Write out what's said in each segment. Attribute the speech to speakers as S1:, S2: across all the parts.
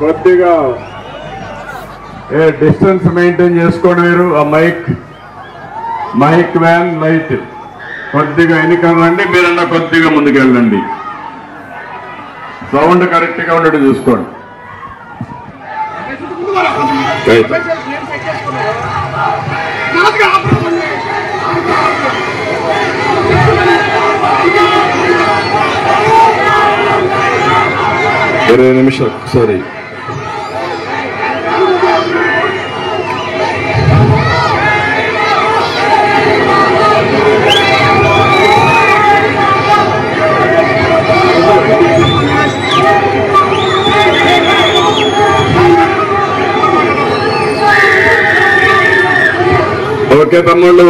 S1: కొద్దిగా distance maintain చేసుకోండి. మీరు ఆ మైక్ వ్యాన్ లైట్ కొద్దిగా ఎన్నికలండి. మీరన్నా కొద్దిగా ముందుకెళ్ళండి. సౌండ్ కరెక్ట్ గా ఉండేది చూసుకోండి. ఇరవై నిమిషాలు ఒకసారి. ఓకే తమ్ముళ్ళు,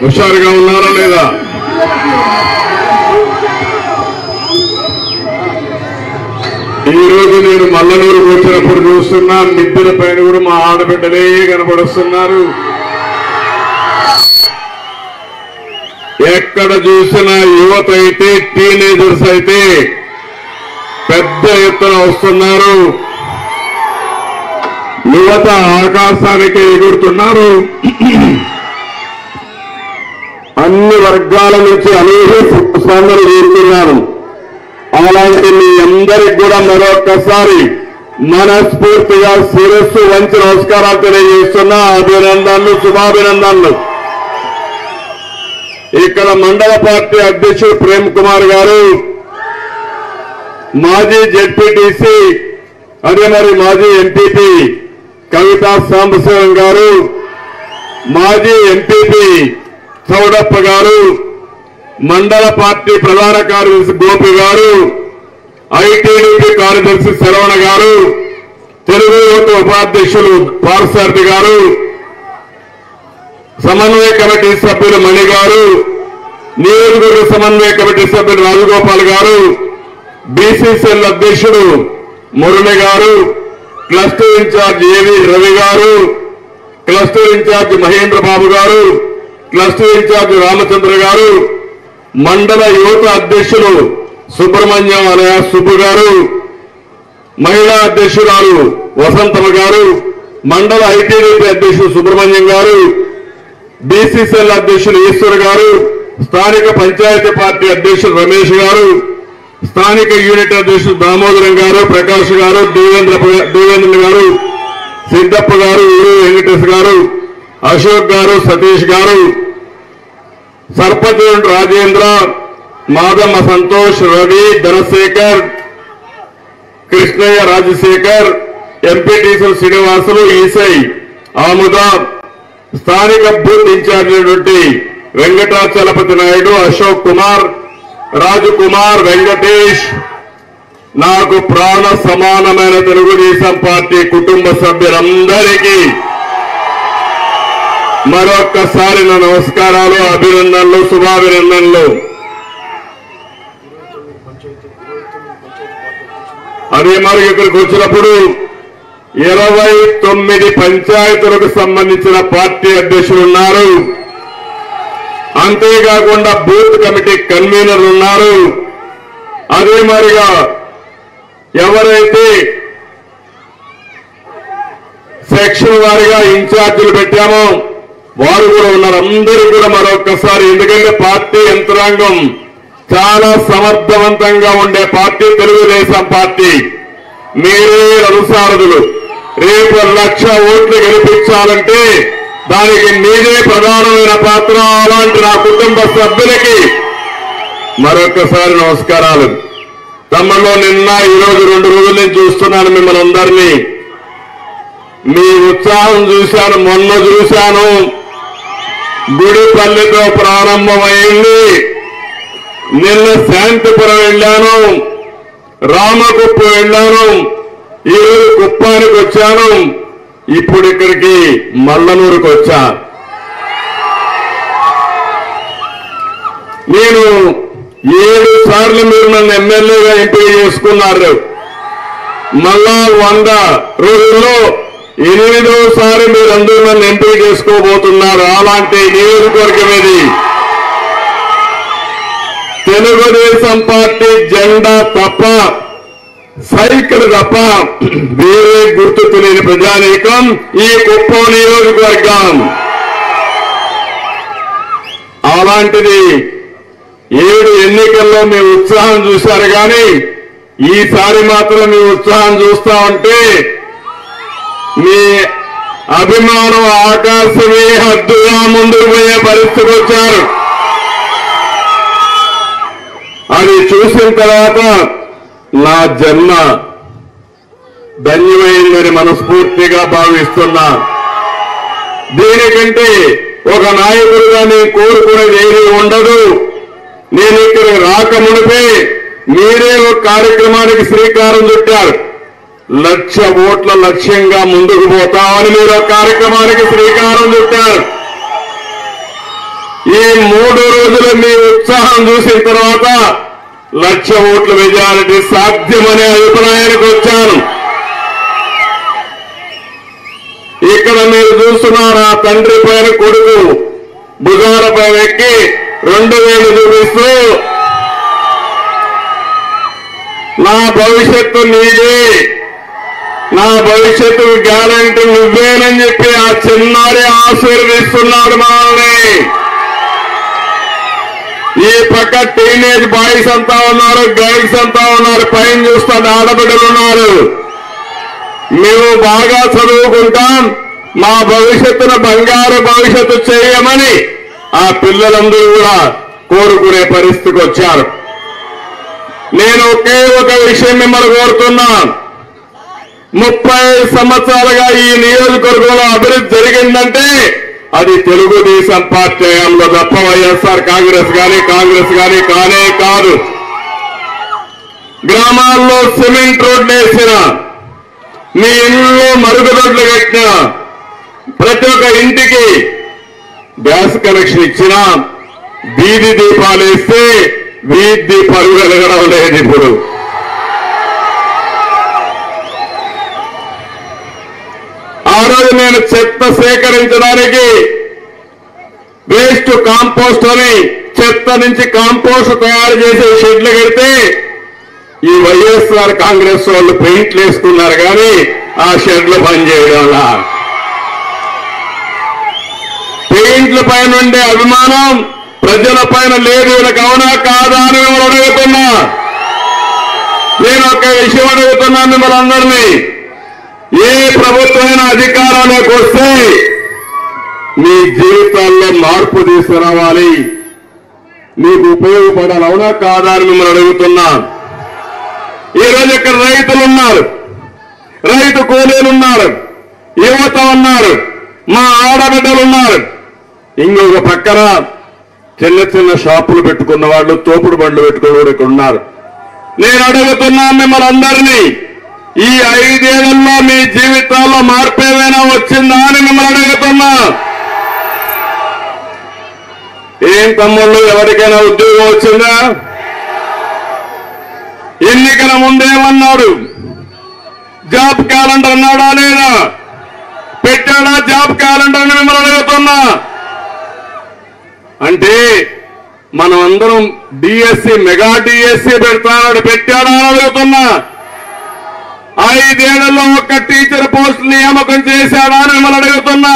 S1: హుషారుగా ఉన్నారా లేదా? ఈ రోజు నేను మల్లనూరుకు వచ్చినప్పుడు చూస్తున్నా, మిద్దెల పైన కూడా మా ఆడబిడ్డలే కనపడుస్తున్నారు. ఎక్కడ చూసినా యువత అయితే, టీనేజర్స్ అయితే పెద్ద ఎత్తున వస్తున్నారు. యువత ఆకాశానికి ఎగురుతున్నారు. అన్ని వర్గాల నుంచి అనేక స్పందనలు చేస్తున్నారు. అలాంటి మీ అందరికి కూడా మరొక్కసారి మనస్ఫూర్తిగా శిరస్సు వంచి నమస్కారాలు తెలియజేస్తున్నా. అభినందనలు, శుభాభినందనలు. ఇక్కడ మండల పార్టీ అధ్యక్షుడు ప్రేమ్ కుమార్ గారు, మాజీ జెడ్పీటీసీ, అదే మరి మాజీ ఎంపీపీ కవితా సాంబశివన్ గారు, మాజీ ఎంపీపీ చౌడప్ప గారు, మండల పార్టీ ప్రధాన కార్యదర్శి గోపి గారు, ఐటీడీపీ కార్యదర్శి శరవణ గారు, తెలుగు యువత ఉపాధ్యక్షులు పార్సారథి గారు, సమన్వయ కమిటీ సభ్యులు మణి గారు, నియోజకవర్గ సమన్వయ కమిటీ సభ్యులు రాజగోపాల్ గారు, బీసీసీఎల్ అధ్యక్షుడు మురళి గారు, క్లస్టర్ ఇన్ఛార్జ్ ఏవి రవి గారు, క్లస్టర్ ఇన్ఛార్జ్ మహేంద్ర బాబు గారు, క్లస్టర్ ఇన్ఛార్జ్ రామచంద్ర గారు, మండల యువత అధ్యక్షులు సుబ్రహ్మణ్యం అలయ సుబ్బు గారు, మహిళా అధ్యక్షురాలు వసంతమ్మ గారు, మండల ఐటీడీపీ అధ్యక్షుడు సుబ్రహ్మణ్యం గారు, బీసీసీఎల్ అధ్యక్షులు ఈశ్వర్ గారు, స్థానిక పంచాయతీ పార్టీ అధ్యక్షుడు రమేష్ గారు, స్థానిక యూనిట్ అధ్యక్షుడు దామోదరం గారు, ప్రకాష్ గారు, దేవేంద్ర గారు, సిద్దప్ప గారు, ఊరు వెంకటేష్ గారు, అశోక్ గారు, సతీష్ గారు, సర్పంచ్ రాజేంద్ర, మాదమ్మ సంతోష్, రవి, ధనశేఖర్, కృష్ణయ్య, రాజశేఖర్, ఎంపీటీసీ శ్రీనివాసులు, ఈసై ఆముద, స్థానిక బూత్ ఇన్ఛార్జ్ అయినటువంటి వెంకటాచలపతి నాయుడు, అశోక్ కుమార్, రాజకుమార్, వెంకటేష్, నాకు ప్రాణ సమానమైన తెలుగుదేశం పార్టీ కుటుంబ సభ్యులందరికీ మరొక్కసారి నా నమస్కారాలు, అభినందనలు, శుభాభినందనలు. అదే మరి ఇక్కడికి వచ్చినప్పుడు 29 పంచాయతీలకు సంబంధించిన పార్టీ అధ్యక్షులు ఉన్నారు. అంతేకాకుండా బూత్ కమిటీ కన్వీనర్లు ఉన్నారు. అదే మరిగా ఎవరైతే సెక్షన్ వారిగా ఇన్ఛార్జీలు పెట్టామో వారు కూడా ఉన్నారు. అందరూ కూడా మరొక్కసారి, ఎందుకంటే పార్టీ యంత్రాంగం చాలా సమర్థవంతంగా ఉండే పార్టీ తెలుగుదేశం పార్టీ. మీరే అనుసారథులు. రేపు 1,00,000 ఓట్లు గెలిపించాలంటే దానికి మీరే ప్రధానమైన పాత్ర. అలాంటి నా కుటుంబ సభ్యులకి మరొక్కసారి నమస్కారాలు. తమలో నిన్న ఈరోజు 2 రోజుల నుంచి చూస్తున్నాను మిమ్మల్ని అందరినీ. మీ ఉత్సాహం చూశాను, మొన్న చూశాను. గుడిపల్లితో ప్రారంభమైంది. నిన్న శాంతిపురం వెళ్ళాను, రామకుప్ప వెళ్ళాను, ఈరోజు కుప్పానికి వచ్చాను, ఇప్పుడు ఇక్కడికి మల్లనూరుకు వచ్చా. నేను 7 సార్లు మీరు నన్ను ఎమ్మెల్యేగా ఎంపిక చేసుకున్నారు. మళ్ళా 100 రోజుల్లో 8వసారి మీరందరూ నన్ను ఎంపిక చేసుకోబోతున్నారు. అలాంటి నియోజకవర్గం ఇది. తెలుగుదేశం పార్టీ జెండా తప్ప సైకిల్ తప్ప వేరే గుర్తు తెలియని ప్రజానీకం ఈ కుప్పం నియోజకవర్గం. అలాంటిది 7 ఎన్నికల్లో మీ ఉత్సాహం చూశారు కానీ ఈసారి మాత్రం మీ ఉత్సాహం చూస్తా ఉంటే మీ అభిమానం ఆకాశమే హద్దుగా ముందుకు పోయే పరిస్థితికి వచ్చారు. అది చూసిన తర్వాత నా జన్మ ధన్యమైందని మనస్ఫూర్తిగా భావిస్తున్నా. దీనికంటే ఒక నాయకుడిగా నేను కోరుకునేది ఏమీ ఉండదు. నేను ఇక్కడ రాకమునిపే మీరే ఒక కార్యక్రమానికి శ్రీకారం చుట్టారు. 1,00,000 ఓట్ల లక్ష్యంగా ముందుకు పోతామని మీరు ఒక కార్యక్రమానికి శ్రీకారం చుట్టారు. ఈ 3 రోజులు మీ ఉత్సాహం చూసిన తర్వాత 1,00,000 ఓట్ల మెజారిటీ సాధ్యమనే అభిప్రాయానికి వచ్చాను. ఇక్కడ మీరు చూస్తున్నారు ఆ తండ్రి పైన కొడుకు భుజాల పైన ఎక్కి 2,000 చూపిస్తూ నా భవిష్యత్తు నీదే, నా భవిష్యత్తు గ్యారంటీ నువ్వేనని చెప్పి ఆ చిన్నారి ఆశీర్వదిస్తున్నాడు మనల్ని. ఈ పక్క టీనేజ్ బాయ్స్ అంతా ఉన్నారు, గర్ల్స్ అంతా ఉన్నారు, పైన చూస్తున్న ఆడబిడ్డలు ఉన్నారు. మేము బాగా చదువుకుంటాం, మా భవిష్యత్తును బంగారు భవిష్యత్తు చేయమని ఆ పిల్లలందరూ కూడా కోరుకునే పరిస్థితికి వచ్చారు. నేను ఒకే ఒక విషయం మిమ్మల్ని కోరుతున్నా. 30 సంవత్సరాలుగా ఈ నియోజకవర్గంలో అభివృద్ధి జరిగిందంటే అది తెలుగుదేశం పార్టీ హయాంలో తప్ప వైఎస్ఆర్ కాంగ్రెస్ కానీ కానే కాదు. గ్రామాల్లో సిమెంట్ రోడ్లు వేసిన, మీ ఇళ్లలో మరుగుదొడ్లు కట్టిన, ప్రతి ఒక్క ఇంటికి గ్యాస్ కనెక్షన్ ఇచ్చిన, వీధి దీపాలు వేస్తే వీధి దీపాలు వెలగడం లేదు. ఇప్పుడు ఆ రోజు నేను చెత్త సేకరించడానికి వేస్ట్ కాంపోస్ట్ అని చెత్త నుంచి కాంపోస్ట్ తయారు చేసే షెడ్లు కడితే ఈ వైఎస్ఆర్ కాంగ్రెస్ వాళ్ళు పెయింట్లు వేసుకున్నారు కానీ ఆ షెడ్లు పనిచేయడం. పెయింట్ల పైన ఉండే అభిమానం ప్రజల పైన లేదు. వీళ్ళకి అవునా కాదా అని మిమ్మల్ని అడుగుతున్నా. నేను ఒక విషయం అడుగుతున్నాను మిమ్మల్ని అందరినీ. ఏ ప్రభుత్వమైన అధికారంలోకి వస్తే మీ జీవితాల్లో మార్పు తీసుకురావాలి, మీకు ఉపయోగపడాలి, అవునా కాదా అని మిమ్మల్ని అడుగుతున్నా. ఈరోజు ఇక్కడ రైతులు ఉన్నారు, రైతు కూలీలు ఉన్నారు, యువత ఉన్నారు, మా ఆడబిడ్డలు ఉన్నారు. ఇంకొక పక్కన చిన్న చిన్న షాపులు పెట్టుకున్న వాళ్ళు, తోపుడు బండ్లు పెట్టుకున్న వాళ్ళు ఇక్కడ ఉన్నారు. నేను అడుగుతున్నాను మిమ్మల్ని అందరినీ, ఈ 5 ఏళ్లలో మీ జీవితాల్లో మార్పు ఏమైనా వచ్చిందా అని మిమ్మల్ని అడుగుతున్నా. ఏం తమ్ముళ్ళు, ఎవరికైనా ఉద్యోగం వచ్చిందా? ఎన్నికల ముందేమన్నాడు? జాబ్ క్యాలెండర్ అన్నాడా లేదా? పెట్టాడా జాబ్ క్యాలెండర్ అని మిమ్మల్ని అడుగుతున్నా. అంటే మనం అందరం డిఎస్సి, మెగా డిఎస్సి పెడతాడు, పెట్టాడా అని అడుగుతున్నా. 5 ఏళ్లలో ఒక్క టీచర్ పోస్ట్ నియామకం చేశాడా అని మిమ్మల్ని అడుగుతున్నా.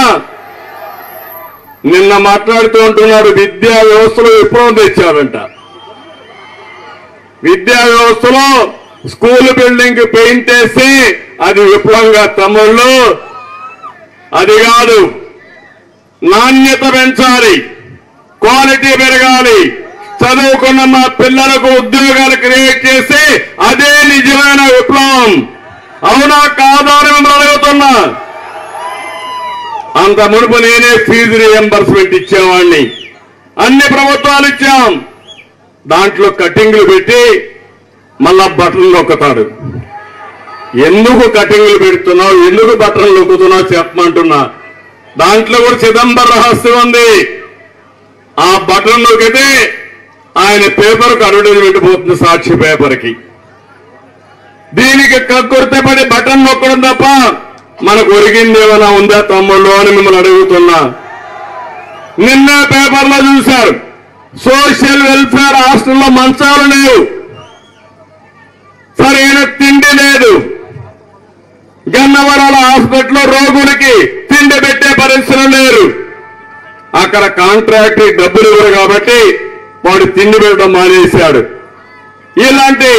S1: నిన్న మాట్లాడుతూ ఉంటున్నాడు విద్యా వ్యవస్థలో విప్లవం తెచ్చాడంట. విద్యా వ్యవస్థలో స్కూల్ బిల్డింగ్ పెయింట్ వేసి అది విప్లవంగా. తమ్ముళ్ళు, అది కాదు. నాణ్యత పెంచాలి, క్వాలిటీ పెరగాలి, చదువుకున్న మా పిల్లలకు ఉద్యోగాలు క్రియేట్ చేసి అదే నిజమైన విప్లవం. అవునా కాదా అని మిమ్మల్ని అడుగుతున్నా. అంత మునుపు నేనే ఫీజు రీఎంబర్స్మెంట్ ఇచ్చేవాడిని, అన్ని ప్రభుత్వాలు ఇచ్చాం. దాంట్లో కటింగ్లు పెట్టి మళ్ళా బటన్లు నొక్కుతాడు. ఎందుకు కటింగ్లు పెడుతున్నావు, ఎందుకు బటన్లు నొక్కుతున్నావు చెప్పమంటున్నా. దాంట్లో కూడా చిదంబర రహస్యం ఉంది. ఆ బటన్ నొక్కితే ఆయన పేపర్కు అడ్వర్టైజ్మెంట్ పోతుంది, సాక్షి పేపర్కి. దీనికి కక్కుర్తిపడి బటన్ నొక్కడం తప్ప మనకు ఒరిగింది ఏమైనా ఉందా తమ్ముళ్ళు అని మిమ్మల్ని అడుగుతున్నా. నిన్న పేపర్లో చూశారు, సోషల్ వెల్ఫేర్ హాస్టల్లో మంచాలు లేవు, సరైన తిండి లేదు. గన్నవరాల హాస్పిటల్లో రోగులకి తిండి పెట్టే పరిస్థితులు లేరు. అక్కడ కాంట్రాక్ట్ డబ్బులు ఇవ్వరు కాబట్టి వాడు తిండి పెట్టడం మానేశాడు. ఇలాంటి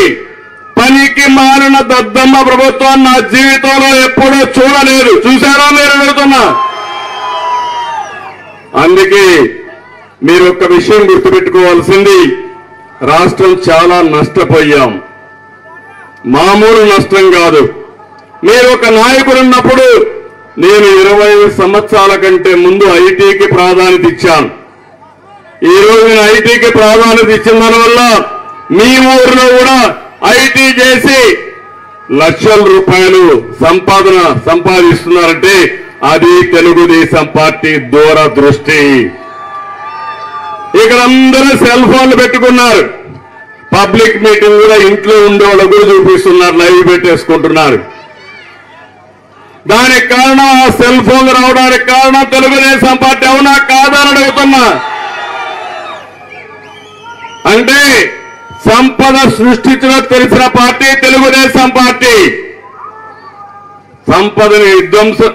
S1: పనికి మారిన దద్దమ్మ ప్రభుత్వం నా జీవితంలో ఎప్పుడూ చూడలేదు. చూశారో మీరు అడుగుతున్నా. అందుకే మీరు ఒక్క విషయం గుర్తుపెట్టుకోవాల్సింది, రాష్ట్రం చాలా నష్టపోయాం. మామూలు నష్టం కాదు. మీరు ఒక నాయకుడు ఉన్నప్పుడు నేను 20 సంవత్సరాల కంటే ముందు ఐటీకి ప్రాధాన్యత ఇచ్చాను. ఈ రోజు నేను ఐటీకి ప్రాధాన్యత ఇచ్చిన దానివల్ల మీ ఊరిలో కూడా ఐటీ చేసి లక్షల రూపాయలు సంపాదిస్తున్నారంటే అది తెలుగుదేశం పార్టీ దూరదృష్టి. ఇక్కడ అందరూ సెల్ ఫోన్లు పెట్టుకున్నారు. పబ్లిక్ మీటింగ్ కూడా ఇంట్లో ఉండేవాళ్ళు కూడా చూపిస్తున్నారు, లైవ్ పెట్టేసుకుంటున్నారు. దానికి కారణం ఆ సెల్ ఫోన్ రావడానికి కారణం తెలుగుదేశం పార్టీ. అవునా కాదా అని అడుగుతున్నా. అంటే సంపద సృష్టించడం తెలిసిన పార్టీ తెలుగుదేశం పార్టీ. సంపదని విధ్వంసం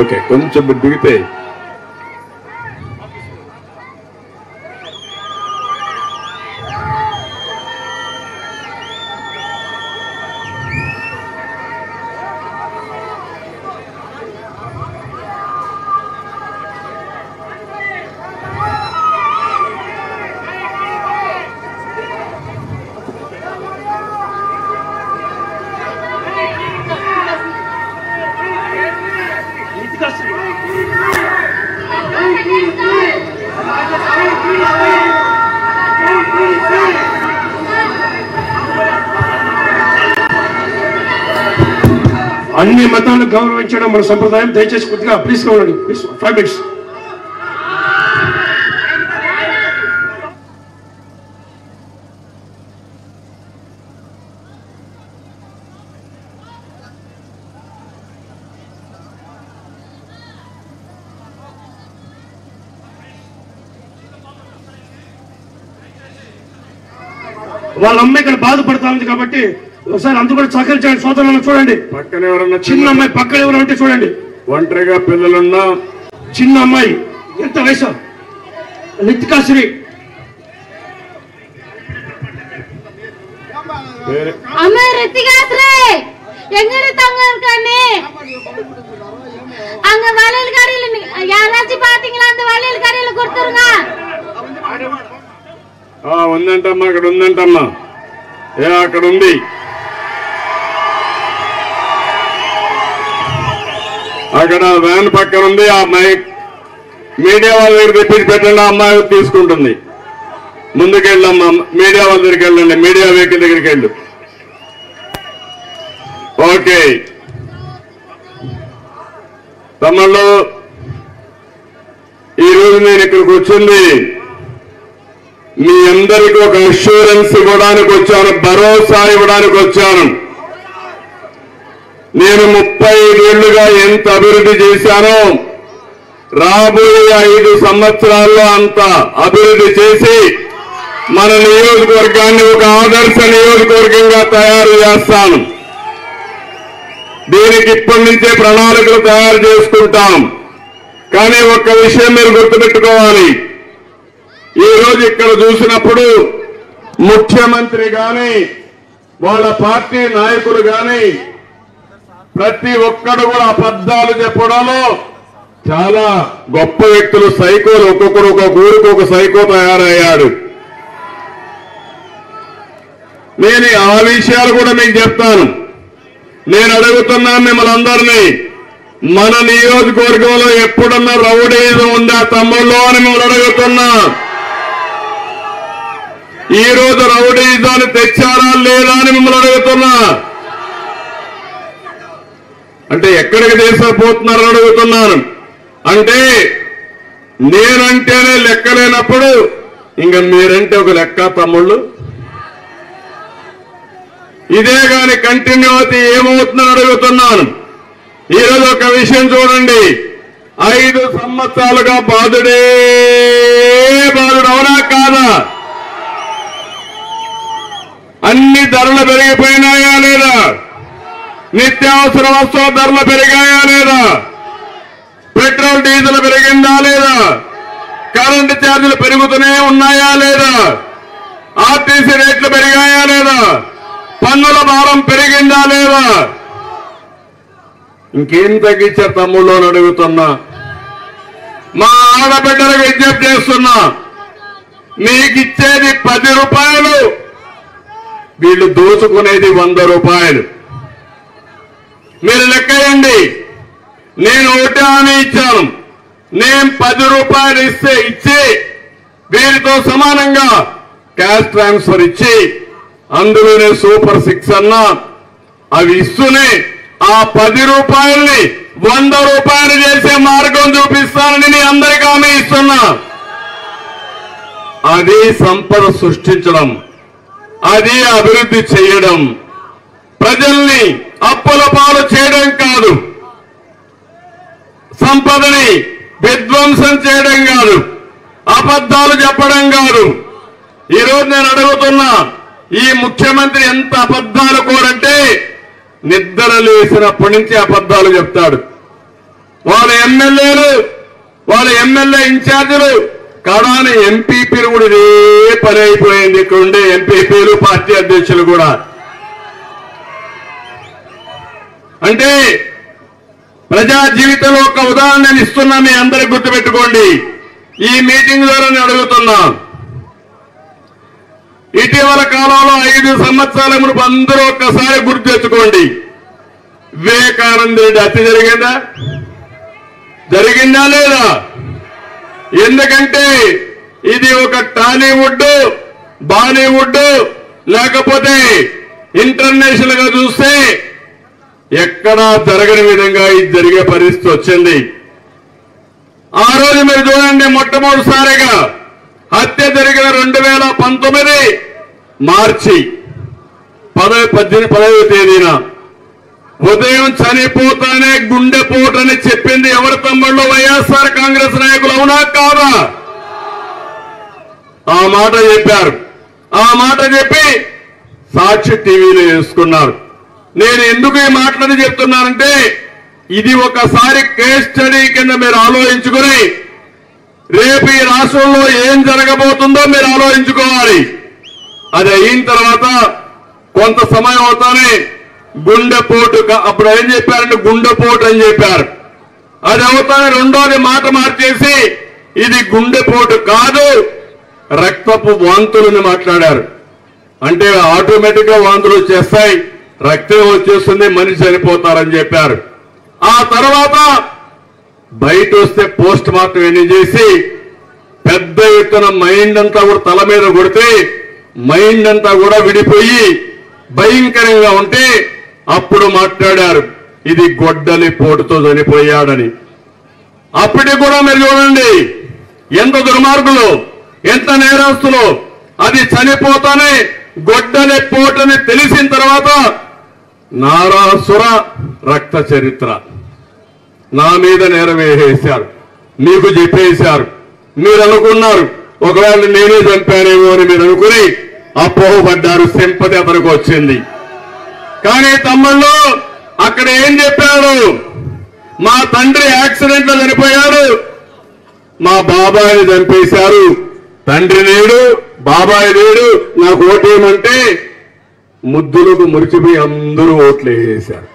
S1: ఓకే, కొంచెం దిగితే
S2: అన్ని మతాలను గౌరవించడం మన సంప్రదాయం. దయచేసి కొద్దిగా ప్లీజ్ కావాలండి, ప్లీజ్ 5 minutes. వాళ్ళ అమ్మాయి ఇక్కడ బాధపడతా ఉంది కాబట్టి ఒకసారి అందరూ కూడా సహకరించండి. సోదరులను చూడండి.
S1: పక్కన ఎవరన్నా
S2: చిన్న అమ్మాయి పక్కన ఎవరు అంటే చూడండి.
S1: ఒంటరిగా పిల్లలున్నా
S2: చిన్న అమ్మాయి ఎంత వయసు? లితికాశ్రీ.
S3: அம்மா ரித்திகாஸ்ரீ எங்கடி தங்க இருக்கானே? அங்க வளையல் கடையில யாராச்சும் பாத்தீங்களா? அந்த வளையல் கடையில கொடுத்துருங்க.
S1: ఉందంటమ్మా, అక్కడ ఉందంటమ్మా. అక్కడ ఉంది. అక్కడ వ్యాన్ పక్కన ఉంది. ఆ మైక్ మీడియా వాళ్ళ దగ్గర తెప్పించి పెట్టండి. ఆ అమ్మాయి తీసుకుంటుంది. ముందుకెళ్ళమ్మా, మీడియా వాళ్ళ దగ్గరికి వెళ్ళండి. మీడియా వెహికల్ దగ్గరికి వెళ్ళు. ఓకే తమ్ముళ్ళు, ఈరోజు నేను ఇక్కడికి వచ్చింది మీ అందరికీ ఒక అష్యూరెన్స్ ఇవ్వడానికి వచ్చాను, భరోసా ఇవ్వడానికి వచ్చాను. నేను 35 ఏళ్లుగా ఎంత అభివృద్ధి చేశానో రాబోయే 5 సంవత్సరాల్లో అంత అభివృద్ధి చేసి మన నియోజకవర్గాన్ని ఒక ఆదర్శ నియోజకవర్గంగా తయారు చేస్తాను. దీనికి ఇప్పటి నుంచే ప్రణాళికలు తయారు చేసుకుంటాం. కానీ ఒక్క విషయం మీరు గుర్తుపెట్టుకోవాలి. ఈ రోజు ఇక్కడ చూసినప్పుడు ముఖ్యమంత్రి గాని వాళ్ళ పార్టీ నాయకులు గాని ప్రతి ఒక్కడు కూడా అబద్ధాలు చెప్పడంలో చాలా గొప్ప వ్యక్తులు, సైకోలు. ఒక్కొక్కరు ఒక్కొక్క ఊరికి ఒక సైకో తయారయ్యాడు. నేను ఆ విషయాలు కూడా మీకు చెప్తాను. నేను అడుగుతున్నాను మిమ్మల్ని అందరినీ, మన నియోజకవర్గంలో ఎప్పుడన్నా రౌడీజం ఉందా తమ్ముళ్ళు అని మిమ్మల్ని అడుగుతున్నా. ఈ రోజు రౌడీజాన్ని తెచ్చారా లేదా అని మిమ్మల్ని అడుగుతున్నా. అంటే ఎక్కడికి తీసుకుపోతున్నారని అడుగుతున్నాను. అంటే నేనంటేనే లెక్కలేనప్పుడు ఇంకా మీరంటే ఒక లెక్క తమ్ముళ్ళు. ఇదే కాని కంటిన్యూ అవుతే ఏమవుతుందని అడుగుతున్నాను. ఈరోజు ఒక విషయం చూడండి, 5 సంవత్సరాలుగా బాధుడే బాధుడు, అవునా కాదా? అన్ని ధరలు పెరిగిపోయినాయా లేదా? నిత్యావసర వస్తువుల ధరలు పెరిగాయా లేదా? పెట్రోల్ డీజిల్ పెరిగిందా లేదా? కరెంటు ఛార్జీలు పెరుగుతూనే ఉన్నాయా లేదా? ఆర్టీసీ రేట్లు పెరిగాయా లేదా? పన్నుల భారం పెరిగిందా లేదా? ఇంకేం తగ్గించారు తమ్ముళ్ళు అని అడుగుతున్నా. మా ఆడబిడ్డలకు విజ్ఞప్తి చేస్తున్నా, మీకు ఇచ్చేది 10 రూపాయలు, వీళ్ళు దోచుకునేది 100 రూపాయలు. మీరు లెక్కేయండి. నేను ఒకటి హామీ ఇచ్చాను, నేను 10 రూపాయలు ఇచ్చి వీరితో సమానంగా క్యాష్ ట్రాన్స్ఫర్ ఇచ్చి అందులోనే సూపర్ 6 అన్నా అవి ఇస్తూనే ఆ 10 రూపాయల్ని 100 రూపాయలు చేసే మార్గం చూపిస్తానని మీ అందరికీ హామీ ఇస్తున్నా. అది సంపద సృష్టించడం, అది అభివృద్ధి చేయడం, ప్రజల్ని అప్పుల పాలు చేయడం కాదు, సంపదని విధ్వంసం చేయడం కాదు, అబద్ధాలు చెప్పడం కాదు. ఈరోజు నేను అడుగుతున్నా, ఈ ముఖ్యమంత్రి ఎంత అబద్ధాలు కోరంటే నిద్ర లేసినప్పటి నుంచి అబద్ధాలు చెప్తాడు. వాళ్ళ ఎమ్మెల్యేలు, వాళ్ళ ఎమ్మెల్యే ఇన్ఛార్జీలు, కడాని ఎంపీపీలు కూడా ఇదే పని అయిపోయింది. ఇక్కడ ఉండే ఎంపీపీలు, పార్టీ అధ్యక్షులు కూడా. అంటే ప్రజా జీవితంలో ఒక ఉదాహరణ నేను ఇస్తున్నా, మీ అందరికి గుర్తుపెట్టుకోండి. ఈ మీటింగ్ ద్వారా నేను అడుగుతున్నా, ఇటీవల కాలంలో 5 సంవత్సరాల మునుపు అందరూ ఒక్కసారి గుర్తు తెచ్చుకోండి. వివేకానంద రెడ్డి హత్య జరిగిందా? జరిగిందా లేదా? ఎందుకంటే ఇది ఒక టాలీవుడ్, బాలీవుడ్, లేకపోతే ఇంటర్నేషనల్ గా చూస్తే ఎక్కడా జరగని విధంగా ఇది జరిగే పరిస్థితి వచ్చింది. ఆ రోజు మీరు చూడండి, మొట్టమొదటిసారిగా హత్య జరిగిన 2019 మార్చి 18వ తేదీన ఉదయం చనిపోతానే గుండెపోటని చెప్పింది ఎవరి తమ్ముళ్ళు? వైఎస్ఆర్ కాంగ్రెస్ నాయకులు, అవునా కాదా? ఆ మాట చెప్పారు. ఆ మాట చెప్పి సాక్షి టీవీలో వేసుకున్నారు. నేను ఎందుకు ఈ మాటలని చెప్తున్నానంటే, ఇది ఒకసారి కేస్ స్టడీ కింద మీరు ఆలోచించుకుని రేపు ఈ రాష్ట్రంలో ఏం జరగబోతుందో మీరు ఆలోచించుకోవాలి. అది అయిన తర్వాత కొంత సమయం అవుతానే గుండెపోటు, అప్పుడు ఏం చెప్పారంటే గుండెపోటు అని చెప్పారు. అది అవుతానే రెండోది మాట మార్చేసి ఇది గుండెపోటు కాదు, రక్తపు వాంతులని మాట్లాడారు. అంటే ఆటోమేటిక్ గా వాంతులు వచ్చేస్తాయి, రక్తం వచ్చేస్తుంది, మనిషి చనిపోతారని చెప్పారు. ఆ తర్వాత బయట వస్తే పోస్ట్ మార్టం ఎన్ని చేసి పెద్ద ఎత్తున మైండ్ అంతా కూడా తల మీద కొడితే మైండ్ అంతా కూడా విడిపోయి భయంకరంగా ఉంటే అప్పుడు మాట్లాడారు ఇది గొడ్డలి పోటుతో చనిపోయాడని. అప్పటికి కూడా మీరు చూడండి ఎంత దుర్మార్గులు, ఎంత నేరస్తులు. అది చనిపోతానే గొడ్డలి పోటని తెలిసిన తర్వాత నారాసుర రక్త చరిత్ర నా మీద నేరం వేసేశారు, మీకు చెప్పేశారు. మీరు అనుకున్నారు ఒకవేళ నేనే చంపానేమో అని మీరు అనుకుని అపోహపడ్డారు, సింపతి అతనికి వచ్చింది. కానీ తమ్ముళ్ళు అక్కడ ఏం చెప్పాడు? మా తండ్రి యాక్సిడెంట్ లో చనిపోయాడు, మా బాబాయిని చంపేశారు, తండ్రి లేడు, బాబాయ్ లేడు, నాకు ఓటేయమంటే ముద్దులకు మురిచిపోయి అందరూ ఓట్లు వేసేశారు.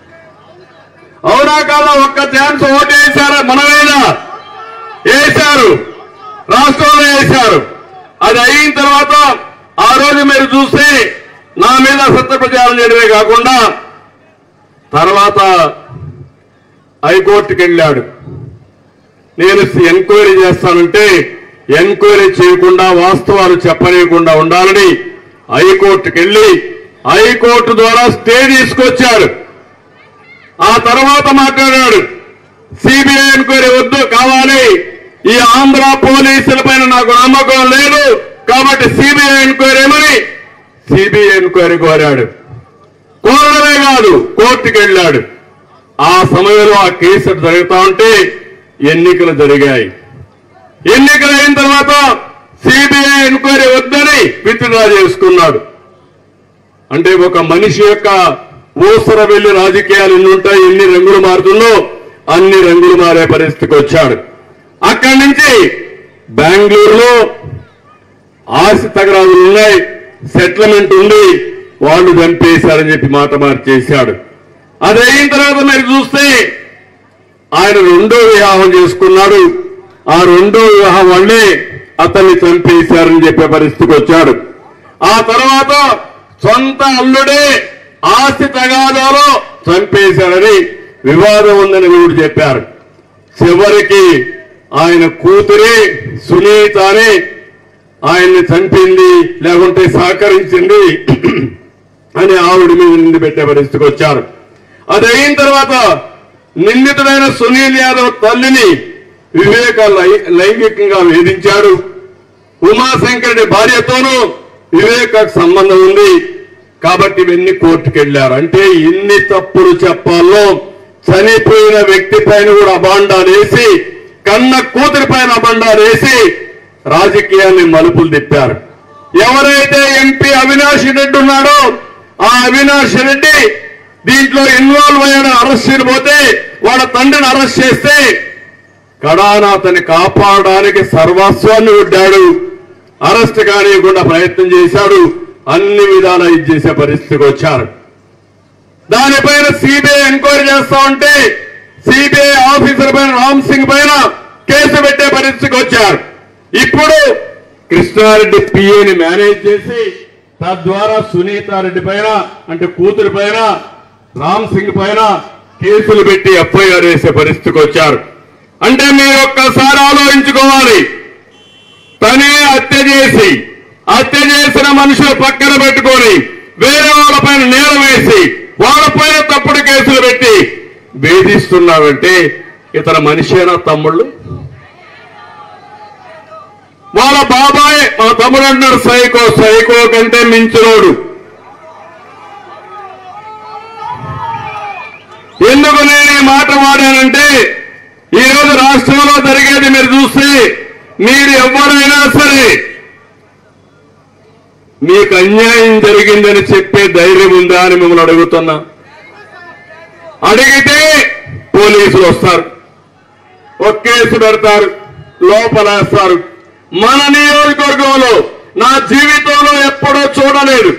S1: అవునా కాదా? ఒక్క ఛాన్స్ ఓటేశారా? మనమేనా వేశారు, రాష్ట్రంలో వేశారు. అది అయిన తర్వాత ఆ రోజు మీరు చూస్తే నా మీద సత్య ప్రచారం చేయడమే కాకుండా తర్వాత హైకోర్టుకి వెళ్ళాడు. నేను ఎంక్వైరీ చేస్తానంటే ఎంక్వైరీ చేయకుండా వాస్తవాలు చెప్పనీయకుండా ఉండాలని హైకోర్టుకి వెళ్ళి హైకోర్టు ద్వారా స్టే తీసుకొచ్చాడు. ఆ తర్వాత మాట్లాడాడు, సిబిఐ ఎంక్వైరీ వద్దు, కావాలి, ఈ ఆంధ్ర పోలీసుల పైన నాకు నమ్మకం లేదు కాబట్టి సిబిఐ ఎంక్వైరీ ఏమని సిబిఐ ఎంక్వైరీ కోరాడు. కోరడమే కాదు కోర్టుకు వెళ్ళాడు. ఆ సమయంలో ఆ కేసు జరుగుతా ఉంటే ఎన్నికలు జరిగాయి. ఎన్నికలు అయిన తర్వాత సిబిఐ ఎంక్వైరీ వద్దని విత్డ్రా చేసుకున్నాడు. అంటే ఒక మనిషి యొక్క ఊసర వెళ్లి రాజకీయాలు ఎన్ని ఉంటాయి, ఎన్ని రంగులు మారుతుందో అన్ని రంగులు మారే పరిస్థితికి వచ్చాడు. అక్కడి నుంచి బెంగళూరులో ఆస్తి తగరాదులు ఉన్నాయి, సెటిల్మెంట్ ఉంది, వాళ్ళు చంపేశారని చెప్పి మాట మార్చేశాడు. అది అయిన తర్వాత మీరు చూస్తే ఆయన రెండో వివాహం చేసుకున్నాడు. ఆ రెండో వివాహం వల్లే అతన్ని చంపేశారని చెప్పే పరిస్థితికి వచ్చాడు. ఆ తర్వాత సొంత అల్లుడే ఆస్తి తగాదాలో చంపేశారని వివాదం ఉందని వీడు చెప్పారు. చివరికి ఆయన కూతురే సునీతని ఆయన్ని చంపింది, లేకుంటే సహకరించింది అని ఆవిడ మీద నింది పెట్టే పరిస్థితికి వచ్చారు. అది అయిన తర్వాత నిందితుడైన సునీల్ యాదవ్ తల్లిని వివేక లైంగికంగా వేధించాడు. ఉమాశంకరుడి భార్యతోనూ వివేకకు సంబంధం ఉంది కాబట్టి ఇవన్నీ కోర్టుకు వెళ్లారు. అంటే ఎన్ని తప్పులు చెప్పాలో చనిపోయిన వ్యక్తి పైన కూడా అబాండాలు వేసి, కన్న కూతురి పైన అబాండాలు వేసి రాజకీయాన్ని మలుపులు తిప్పారు. ఎవరైతే ఎంపీ అవినాష్ రెడ్డి ఉన్నాడో ఆ అవినాష్ రెడ్డి దీంట్లో ఇన్వాల్వ్ అయ్యాడని అరెస్ట్ చేయబోతే వాళ్ళ తండ్రిని అరెస్ట్ చేస్తే కడాన అతన్ని కాపాడడానికి సర్వస్వాన్ని ఒడ్డాడు. అరెస్ట్ కానియకుండా ప్రయత్నం చేశాడు. అన్ని విధాలా ఇది చేసే పరిస్థితికి వచ్చారు. దానిపైన సిబిఐ ఎంక్వైరీ చేస్తా ఉంటే సిబిఐ ఆఫీసర్ పైన రామ్ సింగ్ పైన కేసు పెట్టే పరిస్థితికి వచ్చారు. ఇప్పుడు కృష్ణారెడ్డి పిఏని మేనేజ్ చేసి తద్వారా సునీతారెడ్డి పైన అంటే కూతురి పైన రామ్ సింగ్ పైన కేసులు పెట్టి ఎఫ్ఐఆర్ వేసే పరిస్థితికి వచ్చారు. అంటే మీరు ఒక్కసారి ఆలోచించుకోవాలి. తనే హత్య చేసిన మనుషులు పక్కన పెట్టుకొని వేరే వాళ్ళపైన నేల వేసి వాళ్ళపైన తప్పుడు కేసులు పెట్టి వేధిస్తున్నావంటే ఇతర మనిషేనా తమ్ముళ్ళు? వాళ్ళ బాబాయ్ మా తమ్ముడు అంటున్నారు సైకో కంటే మించినోడు. ఎందుకు నేను ఈ మాట వాడానంటే ఈరోజు రాష్ట్రంలో జరిగేది మీరు చూస్తే మీరు ఎవరైనా సరే మీకు అన్యాయం జరిగిందని చెప్పే ధైర్యం ఉందా అని మిమ్మల్ని అడుగుతున్నా. అడిగితే పోలీసులు వస్తారు, ఒక కేసు పెడతారు, లోపలేస్తారు. మన నియోజకవర్గంలో నా జీవితంలో ఎప్పుడూ చూడలేదు